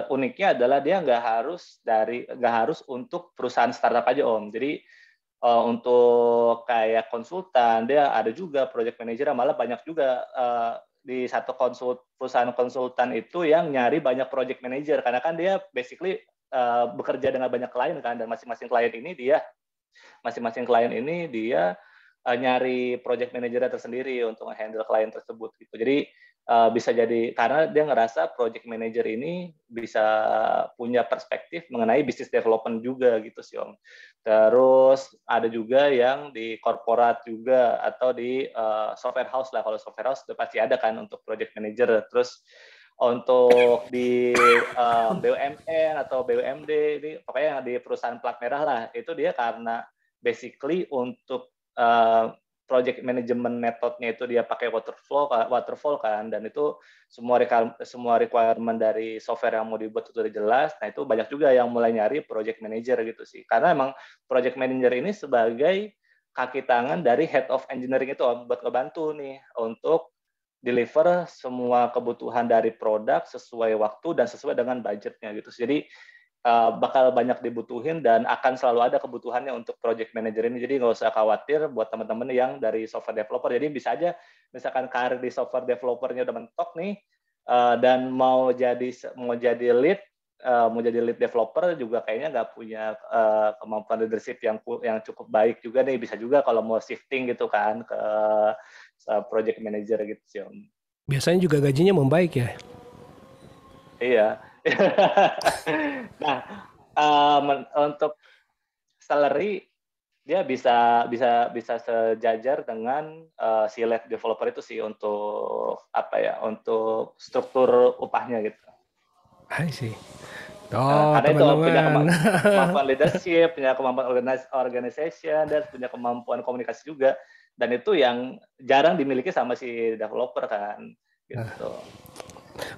uniknya adalah dia nggak harus untuk perusahaan startup aja Om. Jadi Untuk kayak konsultan, dia ada juga project manager, malah banyak juga di satu perusahaan konsultan itu yang nyari banyak project manager, karena kan dia basically bekerja dengan banyak klien kan, dan masing-masing klien ini dia nyari project manager tersendiri untuk handle klien tersebut gitu. Jadi bisa jadi karena dia ngerasa project manager ini bisa punya perspektif mengenai bisnis development juga gitu sih Om. Terus ada juga yang di korporat juga atau di software house lah. Kalau software house itu pasti ada kan untuk project manager. Terus untuk di BUMN atau BUMD ini pokoknya di perusahaan plat merah lah, itu dia karena basically untuk project management metodenya itu dia pakai waterfall kan, dan itu semua requirement dari software yang mau dibuat itu udah jelas. Nah itu banyak juga yang mulai nyari project manager gitu sih, karena emang project manager ini sebagai kaki tangan dari head of engineering itu buat ngebantu nih untuk deliver semua kebutuhan dari produk sesuai waktu dan sesuai dengan budgetnya gitu. Jadi bakal banyak dibutuhin dan akan selalu ada kebutuhannya untuk project manager ini. Jadi nggak usah khawatir buat teman-teman yang dari software developer. Jadi bisa aja misalkan karir di software developernya udah mentok nih dan mau jadi lead developer juga kayaknya nggak punya kemampuan leadership yang cukup baik juga nih, bisa juga kalau mau shifting gitu kan ke project manager gitu sih Om.
Biasanya juga gajinya membaik ya.
Iya. Nah, untuk salary dia bisa sejajar dengan si lead developer itu sih untuk untuk struktur upahnya gitu.
I see. Oh,
Karena itu punya
teman-teman.
kemampuan leadership, punya kemampuan organization, dan punya kemampuan komunikasi juga. Dan itu yang jarang dimiliki sama si developer kan, gitu.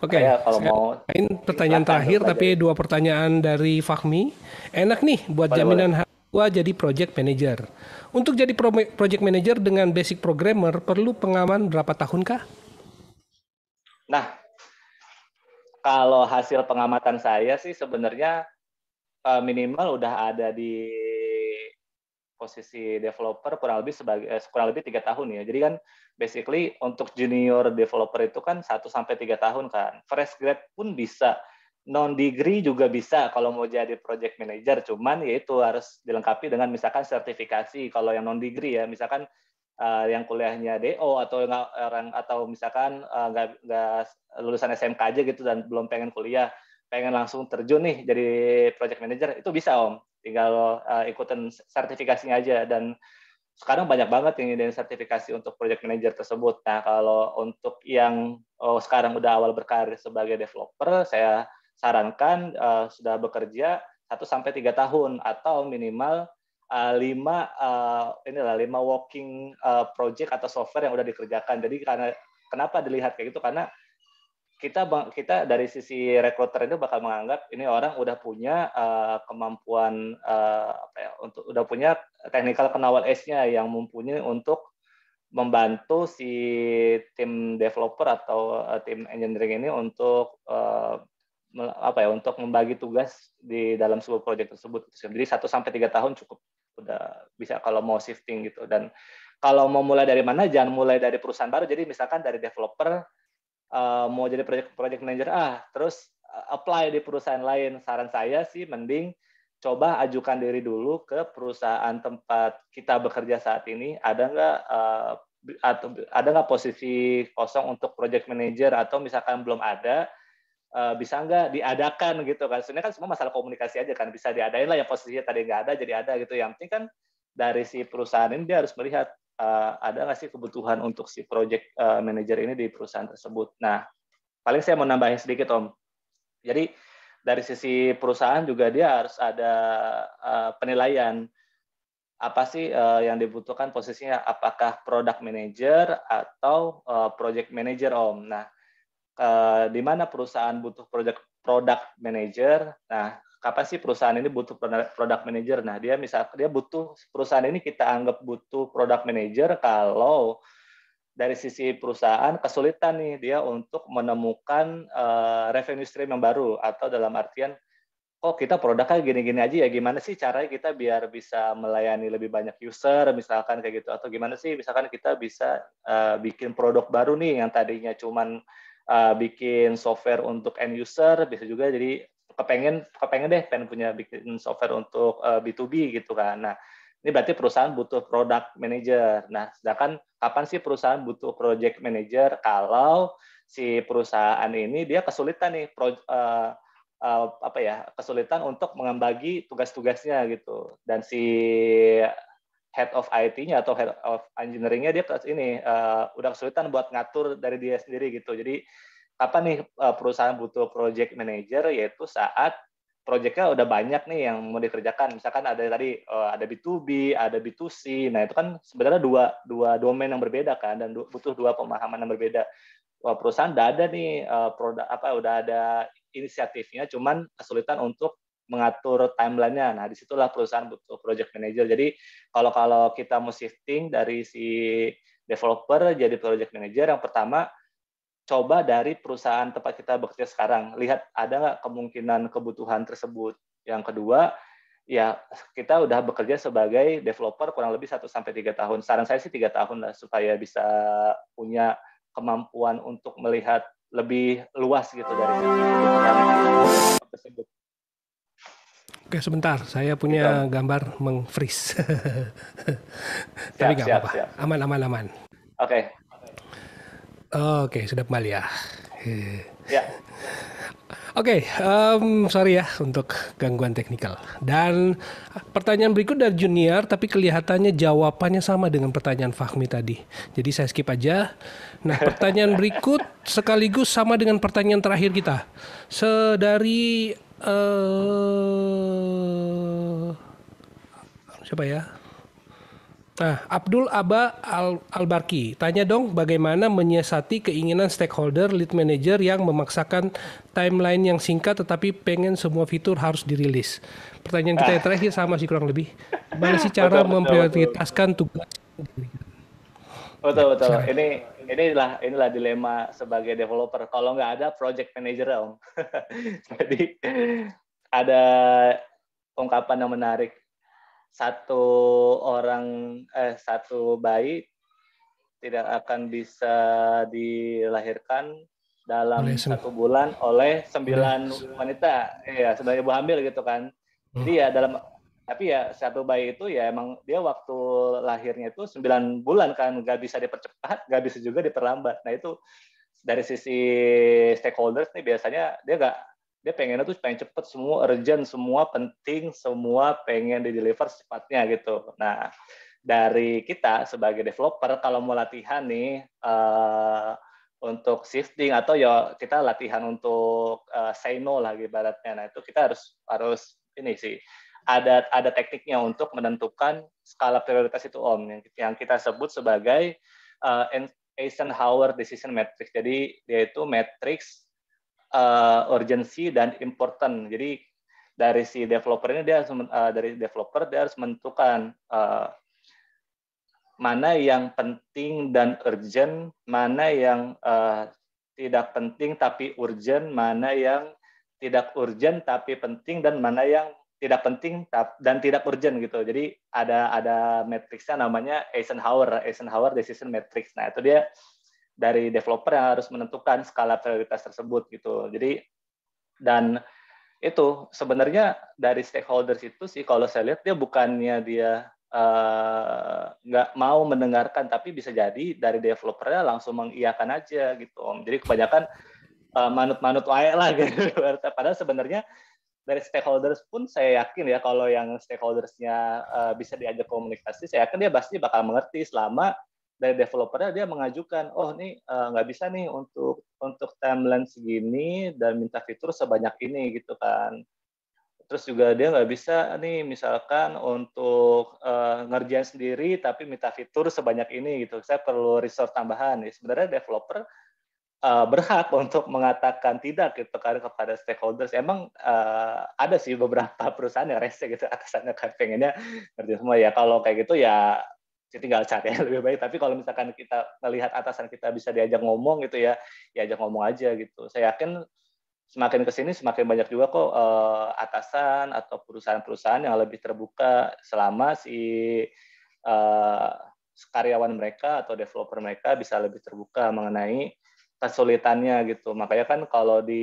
Oke,
Makanya kalau mau
sekarang pertanyaan
silahkan tuh
terakhir,
belajar
tapi
itu.
dua pertanyaan dari Fahmi. Enak nih buat
Boleh, boleh.
jaminan gua jadi project manager. Untuk jadi project manager dengan basic programmer perlu pengalaman berapa tahun kah?
Nah, kalau hasil pengamatan saya sih sebenarnya minimal udah ada di posisi developer kurang lebih 3 tahun ya. Jadi kan basically untuk junior developer itu kan 1 sampai 3 tahun kan. Fresh grad pun bisa, non degree juga bisa kalau mau jadi project manager. Cuman ya itu harus dilengkapi dengan misalkan sertifikasi. Kalau yang non degree ya, misalkan yang kuliahnya DO atau misalkan nggak lulusan SMK aja gitu dan belum pengen kuliah, pengen langsung terjun nih jadi project manager, itu bisa Om. Tinggal ikutin sertifikasinya aja, dan sekarang banyak banget yang ngadain sertifikasi untuk project manager tersebut. Nah, kalau untuk yang sekarang udah awal berkarir sebagai developer, saya sarankan sudah bekerja 1 sampai 3 tahun atau minimal 5 working project atau software yang udah dikerjakan. Jadi kenapa dilihat kayak gitu? Karena kita dari sisi rekruter itu bakal menganggap ini orang udah punya kemampuan udah punya technical knowledge edge-nya yang mumpuni untuk membantu si tim developer atau tim engineering ini untuk untuk membagi tugas di dalam sebuah proyek tersebut. Jadi 1 sampai 3 tahun cukup, udah bisa kalau mau shifting gitu. Dan kalau mau mulai dari mana, jangan mulai dari perusahaan baru. Jadi misalkan dari developer mau jadi project manager terus apply di perusahaan lain. Saran saya sih mending coba ajukan diri dulu ke perusahaan tempat kita bekerja saat ini. Ada nggak posisi kosong untuk project manager, atau misalkan belum ada, bisa nggak diadakan gitu kan. Sebenarnya kan semua masalah komunikasi aja kan, bisa diadain lah yang posisinya tadi nggak ada jadi ada gitu. Yang penting kan dari si perusahaan ini dia harus melihat ada nggak sih kebutuhan untuk si project manager ini di perusahaan tersebut. Nah, paling saya mau nambahin sedikit Om. Jadi dari sisi perusahaan juga dia harus ada penilaian apa sih yang dibutuhkan posisinya, apakah product manager atau project manager Om. Nah, di mana perusahaan butuh product manager. Nah, kapan sih perusahaan ini butuh product manager? Nah, dia butuh, perusahaan ini kita anggap butuh product manager kalau dari sisi perusahaan kesulitan nih dia untuk menemukan revenue stream yang baru, atau dalam artian kok kita produknya gini-gini aja ya, gimana sih caranya kita biar bisa melayani lebih banyak user, misalkan kayak gitu, atau gimana sih misalkan kita bisa bikin produk baru nih yang tadinya cuman bikin software untuk end user, bisa juga jadi kepengen deh pengen punya bikin software untuk B2B gitu kan. Nah, ini berarti perusahaan butuh product manager. Nah, sedangkan kapan sih perusahaan butuh project manager? Kalau si perusahaan ini dia kesulitan nih kesulitan untuk mengembagi tugas-tugasnya gitu. Dan si head of IT-nya atau head of engineering-nya dia udah kesulitan buat ngatur dari dia sendiri gitu. Jadi kapan nih perusahaan butuh project manager, yaitu saat project-nya udah banyak nih yang mau dikerjakan. Misalkan ada tadi ada B2B, ada B2C. Nah, itu kan sebenarnya dua domain yang berbeda kan, dan butuh dua pemahaman yang berbeda. Wah, perusahaan udah ada nih udah ada inisiatifnya, cuman kesulitan untuk mengatur timeline-nya. Nah, disitulah perusahaan butuh project manager. Jadi kalau kita mau shifting dari si developer jadi project manager, yang pertama coba dari perusahaan tempat kita bekerja sekarang, lihat ada nggak kemungkinan kebutuhan tersebut. Yang kedua, ya kita udah bekerja sebagai developer kurang lebih 1-3 tahun. Saran saya sih 3 tahun lah, supaya bisa punya kemampuan untuk melihat lebih luas gitu dari sisi kebutuhan tersebut.
Oke, sebentar. Saya
Gitu, Om.
punya gambar meng-freeze. Tapi
Siap,
nggak
siap,
apa-apa.
siap.
Aman, aman, aman.
Oke,
Oke, sudah kembali ya.
ya.
Oke, sorry ya untuk gangguan teknikal. Dan pertanyaan berikut dari Junior, tapi kelihatannya jawabannya sama dengan pertanyaan Fahmi tadi. Jadi saya skip aja. Nah, pertanyaan berikut sekaligus sama dengan pertanyaan terakhir kita. Dari siapa ya? Nah, Abdul Aba Albarki, tanya dong bagaimana menyiasati keinginan stakeholder lead manager yang memaksakan timeline yang singkat tetapi pengen semua fitur harus dirilis. Pertanyaan kita yang terakhir sama sih kurang lebih. Gimana sih cara
Betul, betul, betul.
memprioritaskan tugas? Ya,
Betul, betul.
silakan.
Inilah dilema sebagai developer. Kalau nggak ada project manager, Om. Jadi ada ungkapan yang menarik. Satu bayi tidak akan bisa dilahirkan
Boleh
dalam 1 bulan oleh
udah.
9 wanita, ya sebagai ibu hamil gitu kan.
Hmm.
Jadi ya tapi ya satu bayi itu ya emang dia waktu lahirnya itu 9 bulan kan, nggak bisa dipercepat, nggak bisa juga diperlambat. Nah itu dari sisi stakeholders nih biasanya dia pengennya tuh pengen cepet, semua urgent, semua penting, semua pengen di-deliver secepatnya gitu. Nah, dari kita sebagai developer kalau mau latihan nih untuk shifting atau ya kita latihan untuk say no lah ibaratnya. Nah, itu kita harus ini sih ada tekniknya untuk menentukan skala prioritas itu, Om, yang kita sebut sebagai Eisenhower Decision Matrix. Jadi dia itu matrix urgency dan important. Jadi dari si developer ini dia harus menentukan mana yang penting dan urgent, mana yang tidak penting tapi urgent, mana yang tidak urgent tapi penting, dan mana yang tidak penting dan tidak urgent gitu. Jadi ada matriksnya namanya Eisenhower Decision Matrix. Nah, itu dia dari developer yang harus menentukan skala prioritas tersebut gitu. Jadi dan itu sebenarnya dari stakeholders itu sih kalau saya lihat dia bukannya dia nggak mau mendengarkan, tapi bisa jadi dari developernya langsung mengiyakan aja gitu, Om. Jadi kebanyakan manut-manut wae lah gitu. Padahal sebenarnya dari stakeholders pun saya yakin ya kalau yang stakeholdersnya bisa diajak komunikasi, saya yakin dia pasti bakal mengerti selama dari developernya dia mengajukan, oh nih nggak bisa nih untuk timeline segini dan minta fitur sebanyak ini gitu kan. Terus juga dia nggak bisa nih misalkan untuk ngerjain sendiri tapi minta fitur sebanyak ini gitu. Saya perlu resource tambahan. Sebenarnya developer berhak untuk mengatakan tidak gitu kan kepada stakeholders. Emang ada sih beberapa perusahaan yang rese gitu, atasannya kan pengennya ngerjain semua ya. Kalau kayak gitu ya tinggal cari yang lebih baik. Tapi kalau misalkan kita melihat atasan kita bisa diajak ngomong gitu ya, diajak ngomong aja gitu. Saya yakin semakin ke sini semakin banyak juga kok atasan atau perusahaan-perusahaan yang lebih terbuka selama si uh, karyawan mereka atau developer mereka bisa lebih terbuka mengenai kesulitannya gitu. Makanya kan kalau di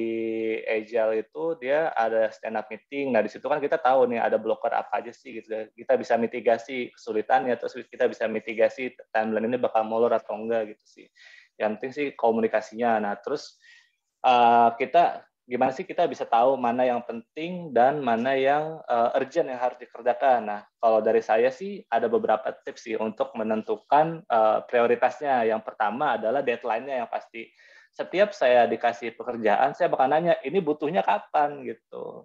Agile itu dia ada stand up meeting. Nah, di situ kan kita tahu nih ada blocker apa aja sih gitu. Kita bisa mitigasi kesulitannya, terus kita bisa mitigasi timeline ini bakal molor atau enggak gitu sih. Yang penting sih komunikasinya. Nah, terus kita gimana sih kita bisa tahu mana yang penting dan mana yang urgent yang harus dikerjakan. Nah, kalau dari saya sih ada beberapa tips sih untuk menentukan prioritasnya. Yang pertama adalah deadline-nya yang pasti. Setiap saya dikasih pekerjaan, saya bakal nanya, ini butuhnya kapan gitu.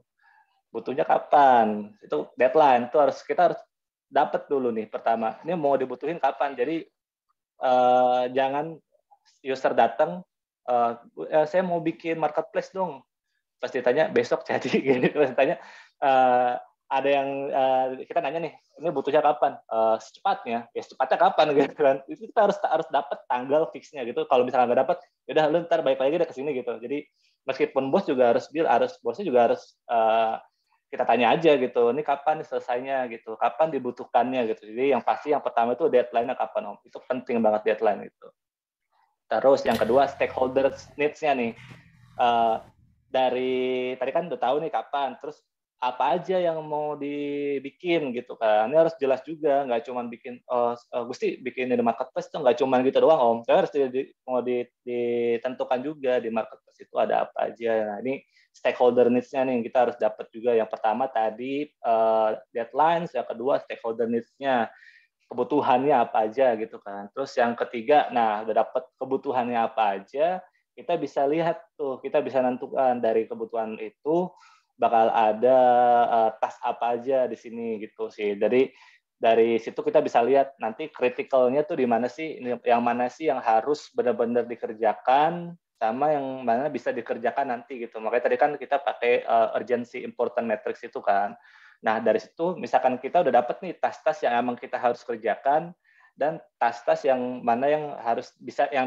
Butuhnya kapan? Itu deadline. Itu kita harus dapat dulu nih pertama. Ini mau dibutuhin kapan? Jadi jangan user datang, saya mau bikin marketplace dong. Pas ditanya besok jadi gitu. Pas ditanya ada yang kita nanya nih, ini butuhnya kapan? Secepatnya. Ya secepatnya kapan gitu kan. Itu kita harus dapat tanggal fixnya gitu. Kalau misalnya nggak dapat, ya udah lu ntar balik lagi deh ke sini gitu. Jadi meskipun bos juga bosnya juga harus kita tanya aja gitu, ini kapan selesainya gitu, kapan dibutuhkannya gitu. Jadi yang pasti yang pertama itu deadline-nya kapan Om. Itu penting banget deadline itu. Terus yang kedua stakeholder needs-nya nih. Dari tadi kan udah tahu nih kapan, terus apa aja yang mau dibikin gitu kan. Ini harus jelas juga, nggak cuma bikin Gusti bikin di marketplace tuh nggak cuma gitu doang Om. Saya harus mau ditentukan juga di marketplace itu ada apa aja. Nah, ini stakeholder needs-nya nih kita harus dapat juga. Yang pertama tadi deadlines, yang kedua stakeholder needs-nya, kebutuhannya apa aja gitu kan. Terus yang ketiga, nah udah dapat kebutuhannya apa aja, kita bisa lihat tuh, kita bisa nentukan dari kebutuhan itu bakal ada task apa aja di sini gitu sih. Jadi dari situ kita bisa lihat nanti kritikalnya tuh di mana sih, yang mana sih yang harus benar-benar dikerjakan sama yang mana bisa dikerjakan nanti gitu. Makanya tadi kan kita pakai urgency important matrix itu kan. Nah, dari situ misalkan kita udah dapat nih tas-tas yang emang kita harus kerjakan dan tas-tas yang mana yang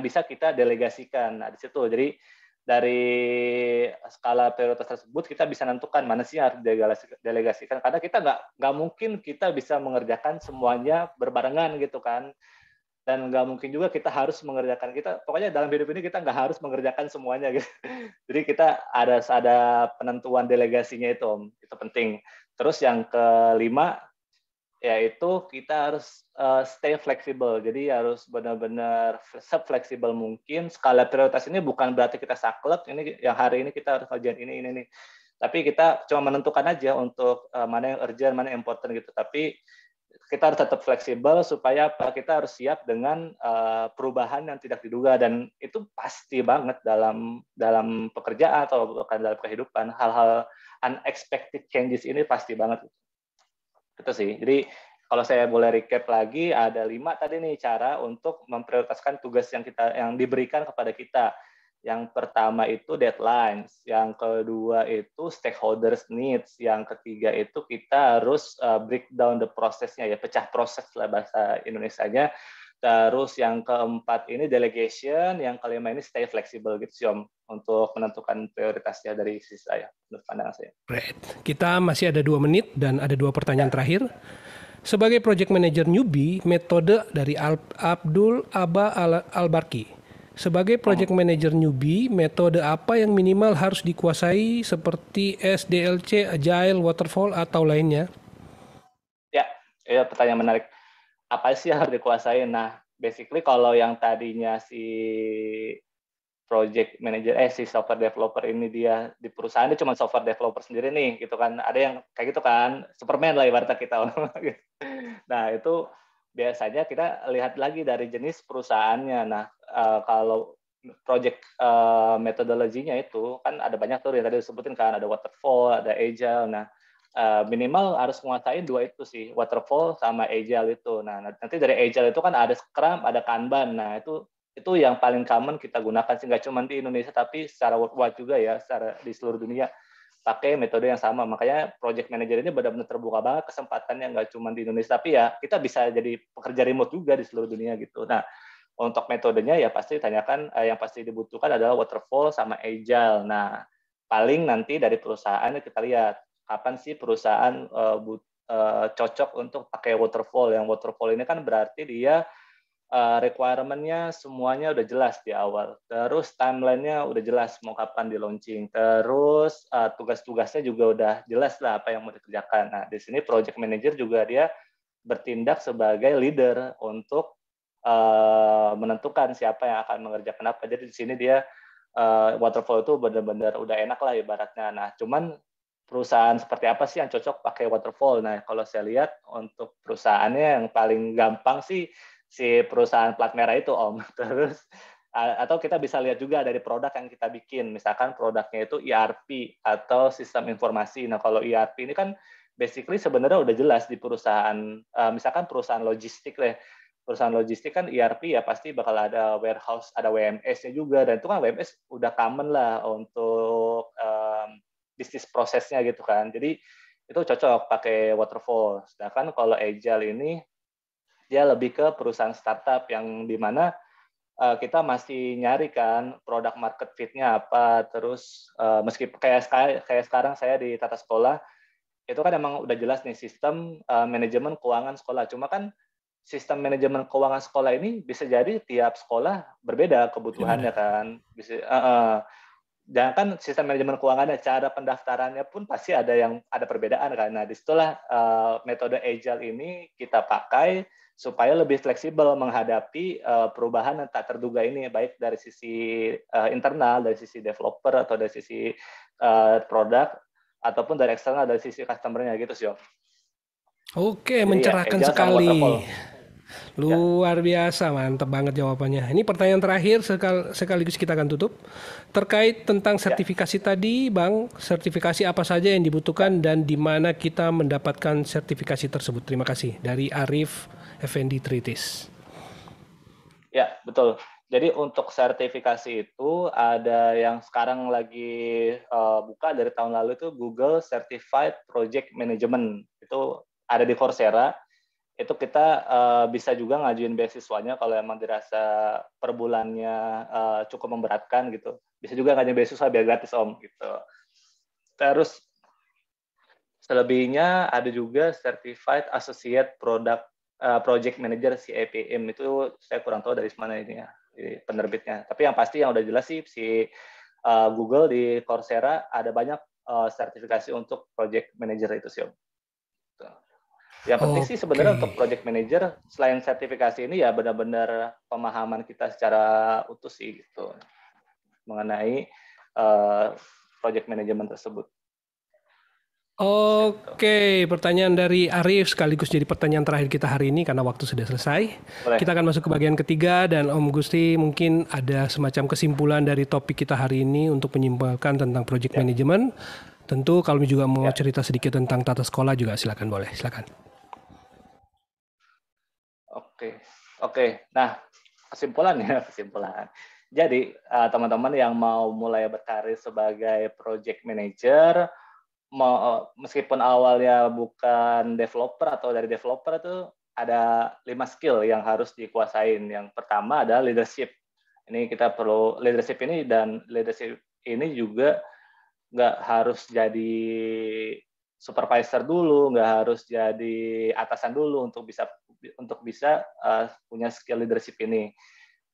bisa kita delegasikan. Nah, di situ. Jadi dari skala prioritas tersebut kita bisa menentukan mana sih yang harus delegasikan karena kita nggak mungkin kita bisa mengerjakan semuanya berbarengan gitu kan, dan nggak mungkin juga kita harus mengerjakan, kita pokoknya dalam hidup ini kita nggak harus mengerjakan semuanya gitu. Jadi kita ada penentuan delegasinya itu Om, itu penting. Terus yang kelima yaitu kita harus stay fleksibel. Jadi harus benar-benar se-fleksibel mungkin. Skala prioritas ini bukan berarti kita saklek, ini yang hari ini kita harus kerjain ini nih. Tapi kita cuma menentukan aja untuk mana yang urgent, mana yang important gitu. Tapi kita harus tetap fleksibel supaya kita harus siap dengan perubahan yang tidak diduga, dan itu pasti banget dalam pekerjaan atau bahkan dalam kehidupan, hal-hal unexpected changes ini pasti banget. Itu sih. Jadi kalau saya boleh recap lagi, ada 5 tadi nih cara untuk memprioritaskan tugas yang diberikan kepada kita. Yang pertama itu deadlines, yang kedua itu stakeholders needs, yang ketiga itu kita harus break down the prosesnya ya, pecah proses lah bahasa Indonesianya. Terus yang keempat ini delegation, yang kelima ini stay flexible gitu sih Om, untuk menentukan prioritasnya dari sisi saya, menurut pandangan saya.
Great. Kita masih ada 2 menit dan ada 2 pertanyaan
Ya.
terakhir. Sebagai project manager newbie, metode dari Abdul Aba Albarki. Sebagai project manager newbie, metode apa yang minimal harus dikuasai seperti SDLC, Agile, Waterfall, atau lainnya?
Ya, pertanyaan menarik. Apa sih yang harus dikuasai? Nah, basically kalau yang tadinya si project manager, si software developer ini dia di perusahaan dia cuma software developer sendiri nih, gitu kan. Ada yang kayak gitu kan, Superman lah ibaratnya kita. Nah, itu biasanya kita lihat lagi dari jenis perusahaannya. Nah, kalau project metodologinya itu kan ada banyak tuh yang tadi disebutin kan, ada waterfall, ada agile. Nah, minimal harus menguasai 2 itu sih, waterfall sama agile itu. Nah, nanti dari agile itu kan ada scrum, ada kanban. Nah, itu yang paling common kita gunakan sih, nggak cuma di Indonesia tapi secara worldwide juga ya, secara di seluruh dunia pakai metode yang sama. Makanya project manager ini benar-benar terbuka banget kesempatannya, nggak cuma di Indonesia tapi ya kita bisa jadi pekerja remote juga di seluruh dunia gitu. Nah, untuk metodenya ya pasti tanyakan, yang pasti dibutuhkan adalah waterfall sama agile. Nah, paling nanti dari perusahaan kita lihat kapan sih perusahaan cocok untuk pakai waterfall. Yang waterfall ini kan berarti dia requirement-nya semuanya udah jelas di awal. Terus timeline-nya udah jelas mau kapan di launching. Terus tugas-tugasnya juga udah jelas lah apa yang mau dikerjakan. Nah, di sini project manager juga dia bertindak sebagai leader untuk menentukan siapa yang akan mengerjakan apa. Jadi di sini dia waterfall itu benar-benar udah enak lah ibaratnya. Nah, cuman perusahaan seperti apa sih yang cocok pakai waterfall? Nah, kalau saya lihat untuk perusahaannya yang paling gampang sih si perusahaan plat merah itu, Om. Terus atau kita bisa lihat juga dari produk yang kita bikin. Misalkan produknya itu ERP atau sistem informasi. Nah, kalau ERP ini kan basically sebenarnya udah jelas di perusahaan, misalkan perusahaan logistik deh. Perusahaan logistik kan ERP ya pasti bakal ada warehouse, ada WMS-nya juga, dan itu kan WMS udah common lah untuk bisnis prosesnya gitu kan. Jadi itu cocok pakai waterfall. Sedangkan kalau agile ini dia lebih ke perusahaan startup yang dimana kita masih nyari kan produk market fit-nya apa, terus meski kayak sekarang saya di tata sekolah itu kan emang udah jelas nih sistem manajemen keuangan sekolah. Cuma kan sistem manajemen keuangan sekolah ini bisa jadi tiap sekolah berbeda kebutuhannya kan. Bisa jangan kan sistem manajemen keuangannya, cara pendaftarannya pun pasti ada perbedaan kan. Nah, disitulah metode agile ini kita pakai supaya lebih fleksibel menghadapi perubahan yang tak terduga ini, baik dari sisi internal, dari sisi developer atau dari sisi produk, ataupun dari eksternal dari sisi customer-nya gitu sih, Om.
Oke,
Jadi ya
mencerahkan
agile sama waterfall.
sekali.
Ya,
Luar biasa, mantap banget jawabannya. Ini pertanyaan terakhir sekaligus kita akan tutup. Terkait tentang
ya,
sertifikasi tadi, Bang, sertifikasi apa saja yang
ya,
dibutuhkan dan di mana kita mendapatkan sertifikasi tersebut? Terima kasih. Dari Arif Effendi Tritis.
ya, betul. Jadi untuk sertifikasi itu ada yang sekarang lagi buka dari tahun lalu itu Google Certified Project Management. Itu ada di Coursera. Itu kita bisa juga ngajuin beasiswanya kalau emang dirasa per bulannya cukup memberatkan gitu. Bisa juga ngajuin beasiswa biar gratis, Om gitu. Terus selebihnya ada juga Certified Associate Project Manager CAPM, itu saya kurang tahu dari mana ini ya, penerbitnya. Tapi yang pasti yang udah jelas sih si Google di Coursera ada banyak sertifikasi untuk project manager itu sih, Om. Yang penting sih sebenarnya untuk
Oke.
project manager selain sertifikasi ini ya benar-benar pemahaman kita secara utuh sih gitu mengenai project management tersebut. Gitu.
Oke, pertanyaan dari Arif sekaligus jadi pertanyaan terakhir kita hari ini karena waktu sudah selesai.
Boleh.
Kita akan masuk ke bagian ketiga dan Om Gusti mungkin ada semacam kesimpulan dari topik kita hari ini untuk menyimpulkan tentang project
Ya.
management. Tentu kalau juga mau
Ya.
cerita sedikit tentang tata sekolah juga silakan boleh, silakan.
Oke. Nah, kesimpulannya, kesimpulan. Jadi, teman-teman yang mau mulai berkarir sebagai project manager, meskipun awalnya bukan developer atau dari developer itu ada 5 skill yang harus dikuasain. Yang pertama adalah leadership. Ini kita perlu leadership ini, dan leadership ini juga nggak harus jadi supervisor dulu, nggak harus jadi atasan dulu untuk bisa punya skill leadership ini.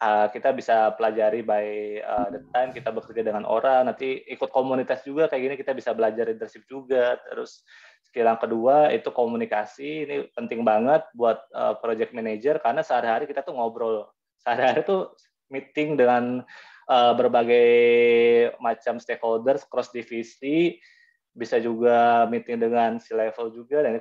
Kita bisa pelajari by the time kita bekerja dengan orang, nanti ikut komunitas juga kayak gini kita bisa belajar leadership juga. Terus skill yang kedua itu komunikasi, ini penting banget buat project manager karena sehari-hari kita tuh ngobrol, sehari-hari tuh meeting dengan berbagai macam stakeholders cross divisi, bisa juga meeting dengan C-level juga, dan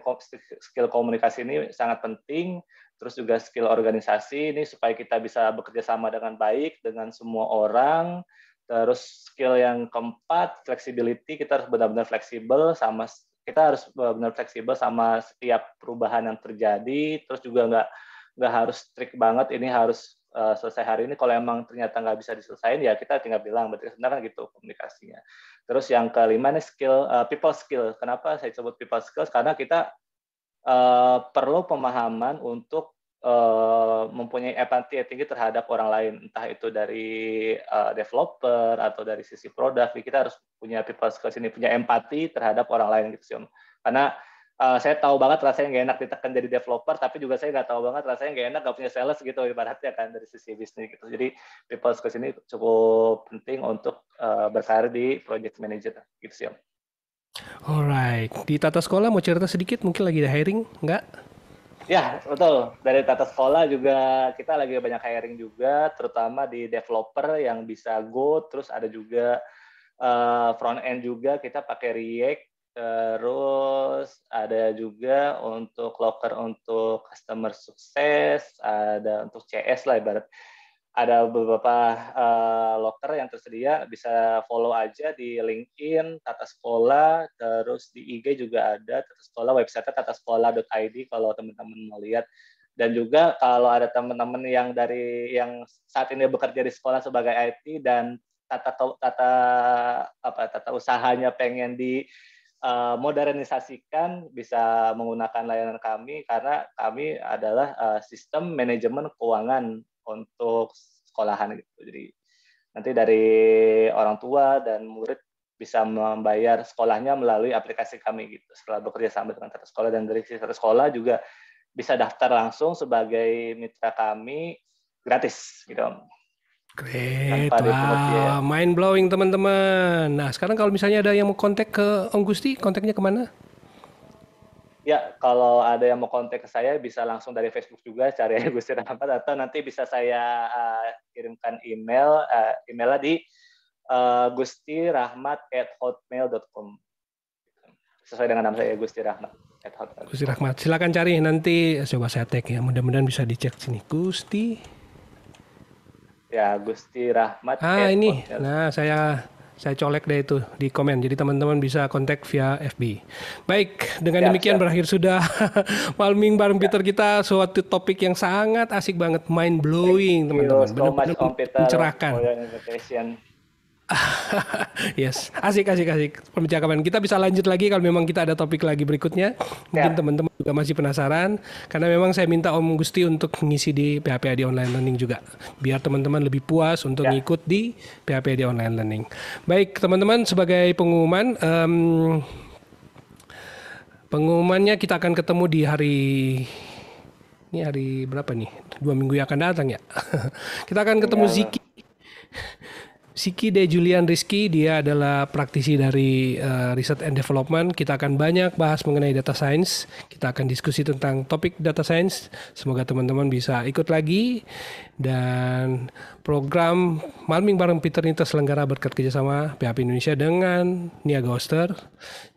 skill komunikasi ini sangat penting. Terus juga skill organisasi ini supaya kita bisa bekerja sama dengan baik dengan semua orang. Terus skill yang keempat, flexibility, kita harus benar-benar fleksibel sama setiap perubahan yang terjadi. Terus juga nggak harus strict banget, ini harus selesai hari ini. Kalau emang ternyata nggak bisa diselesaikan, ya kita tinggal bilang, berarti sebenarnya kan gitu komunikasinya. Terus yang kelima nih skill, people skill. Kenapa saya sebut people skills? Karena kita perlu pemahaman untuk mempunyai empati yang tinggi terhadap orang lain, entah itu dari developer atau dari sisi produk. Kita harus punya people skills ini, punya empati terhadap orang lain gitu sih Om. Karena saya tahu banget rasanya nggak enak ditekan jadi developer, tapi juga saya nggak tahu banget rasanya nggak enak nggak punya sales gitu ibaratnya kan dari sisi bisnis gitu. Jadi people skills ini cukup penting untuk berkarir di project manager gitu sih Om.
Alright, di tata sekolah mau cerita sedikit, mungkin lagi ada hiring, enggak?
Ya, betul. Dari tata sekolah juga kita lagi banyak hiring juga, terutama di developer yang bisa Go, terus ada juga front end juga kita pakai React, terus ada juga untuk locker untuk customer success, ada untuk CS lah ibarat. Ada beberapa locker yang tersedia, bisa follow aja di LinkedIn, Tata Sekolah, terus di IG juga ada Tata Sekolah, website tatasekolah.id kalau teman-teman mau lihat. Dan juga kalau ada teman-teman yang saat ini bekerja di sekolah sebagai IT dan tata usahanya pengen di modernisasikan, bisa menggunakan layanan kami karena kami adalah sistem manajemen keuangan untuk sekolahan gitu. Jadi nanti dari orang tua dan murid bisa membayar sekolahnya melalui aplikasi kami gitu. Setelah bekerja sama dengan tata sekolah, dan dari sisi tata sekolah juga bisa daftar langsung sebagai mitra kami gratis gitu.
Great, wow, mind blowing teman-teman. Nah sekarang kalau misalnya ada yang mau kontak ke Om Gusti, kontaknya kemana?
Ya, kalau ada yang mau kontak ke saya bisa langsung dari Facebook juga, cari Gusti Rahmat, atau nanti bisa saya kirimkan emailnya di gustirahmat@hotmail.com. Sesuai dengan nama saya, Gusti Rahmat.
Gusti Rahmat, silakan cari, nanti coba saya tag ya, mudah-mudahan bisa dicek sini. Gusti.
Ya, Gusti Rahmat.
Ini, nah saya colek deh itu di komen. Jadi teman-teman bisa kontak via FB. Baik, dengan demikian berakhir sudah Malming bareng Peter kita, suatu topik yang sangat asik banget, mind blowing teman-teman.
Benar-benar
mencerahkan. Yes, asik percakapan. Kita bisa lanjut lagi kalau memang kita ada topik lagi berikutnya. Mungkin teman-teman juga masih penasaran, karena memang saya minta Om Gusti untuk ngisi di PHPAD Online Learning juga, biar teman-teman lebih puas untuk ngikut di PHPAD Online Learning. Baik teman-teman, sebagai pengumumannya kita akan ketemu di hari berapa nih? 2 minggu yang akan datang ya. Kita akan ketemu Ziki De Julian Rizky, dia adalah praktisi dari Research and Development. Kita akan banyak bahas mengenai data science. Kita akan diskusi tentang topik data science. Semoga teman-teman bisa ikut lagi. Dan program Malming bareng Peter ini terselenggara berkat kerjasama PHP Indonesia dengan Niaga Hoster.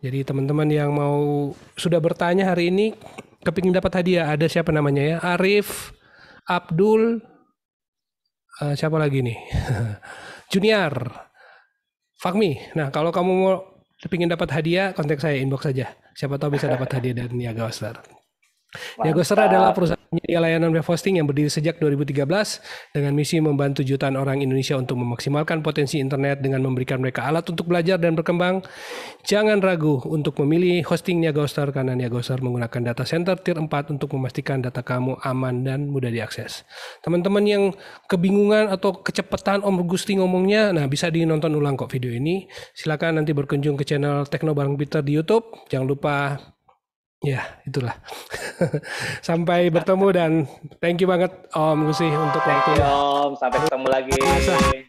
Jadi teman-teman yang sudah bertanya hari ini, kepingin dapat hadiah, ada siapa namanya ya? Arif, Abdul, siapa lagi nih? Junior, Fahmi. Nah, kalau kamu mau ingin dapat hadiah, kontak saya, inbox saja. Siapa tahu bisa dapat hadiah dari Niaga Hoster. Niaga Hoster adalah perusahaan penyedia layanan web hosting yang berdiri sejak 2013 dengan misi membantu jutaan orang Indonesia untuk memaksimalkan potensi internet dengan memberikan mereka alat untuk belajar dan berkembang. Jangan ragu untuk memilih hosting Niaga Hoster karena Niaga Hoster menggunakan data center tier 4 untuk memastikan data kamu aman dan mudah diakses. Teman-teman yang kebingungan atau kecepatan Om Gusti ngomongnya, nah bisa dinonton ulang kok video ini. Silakan nanti berkunjung ke channel Tekno bareng Peter di YouTube. Jangan lupa. Ya, itulah. Sampai bertemu dan thank you banget Om Gusti untuk waktunya.
Om, sampai ketemu lagi.
Asik.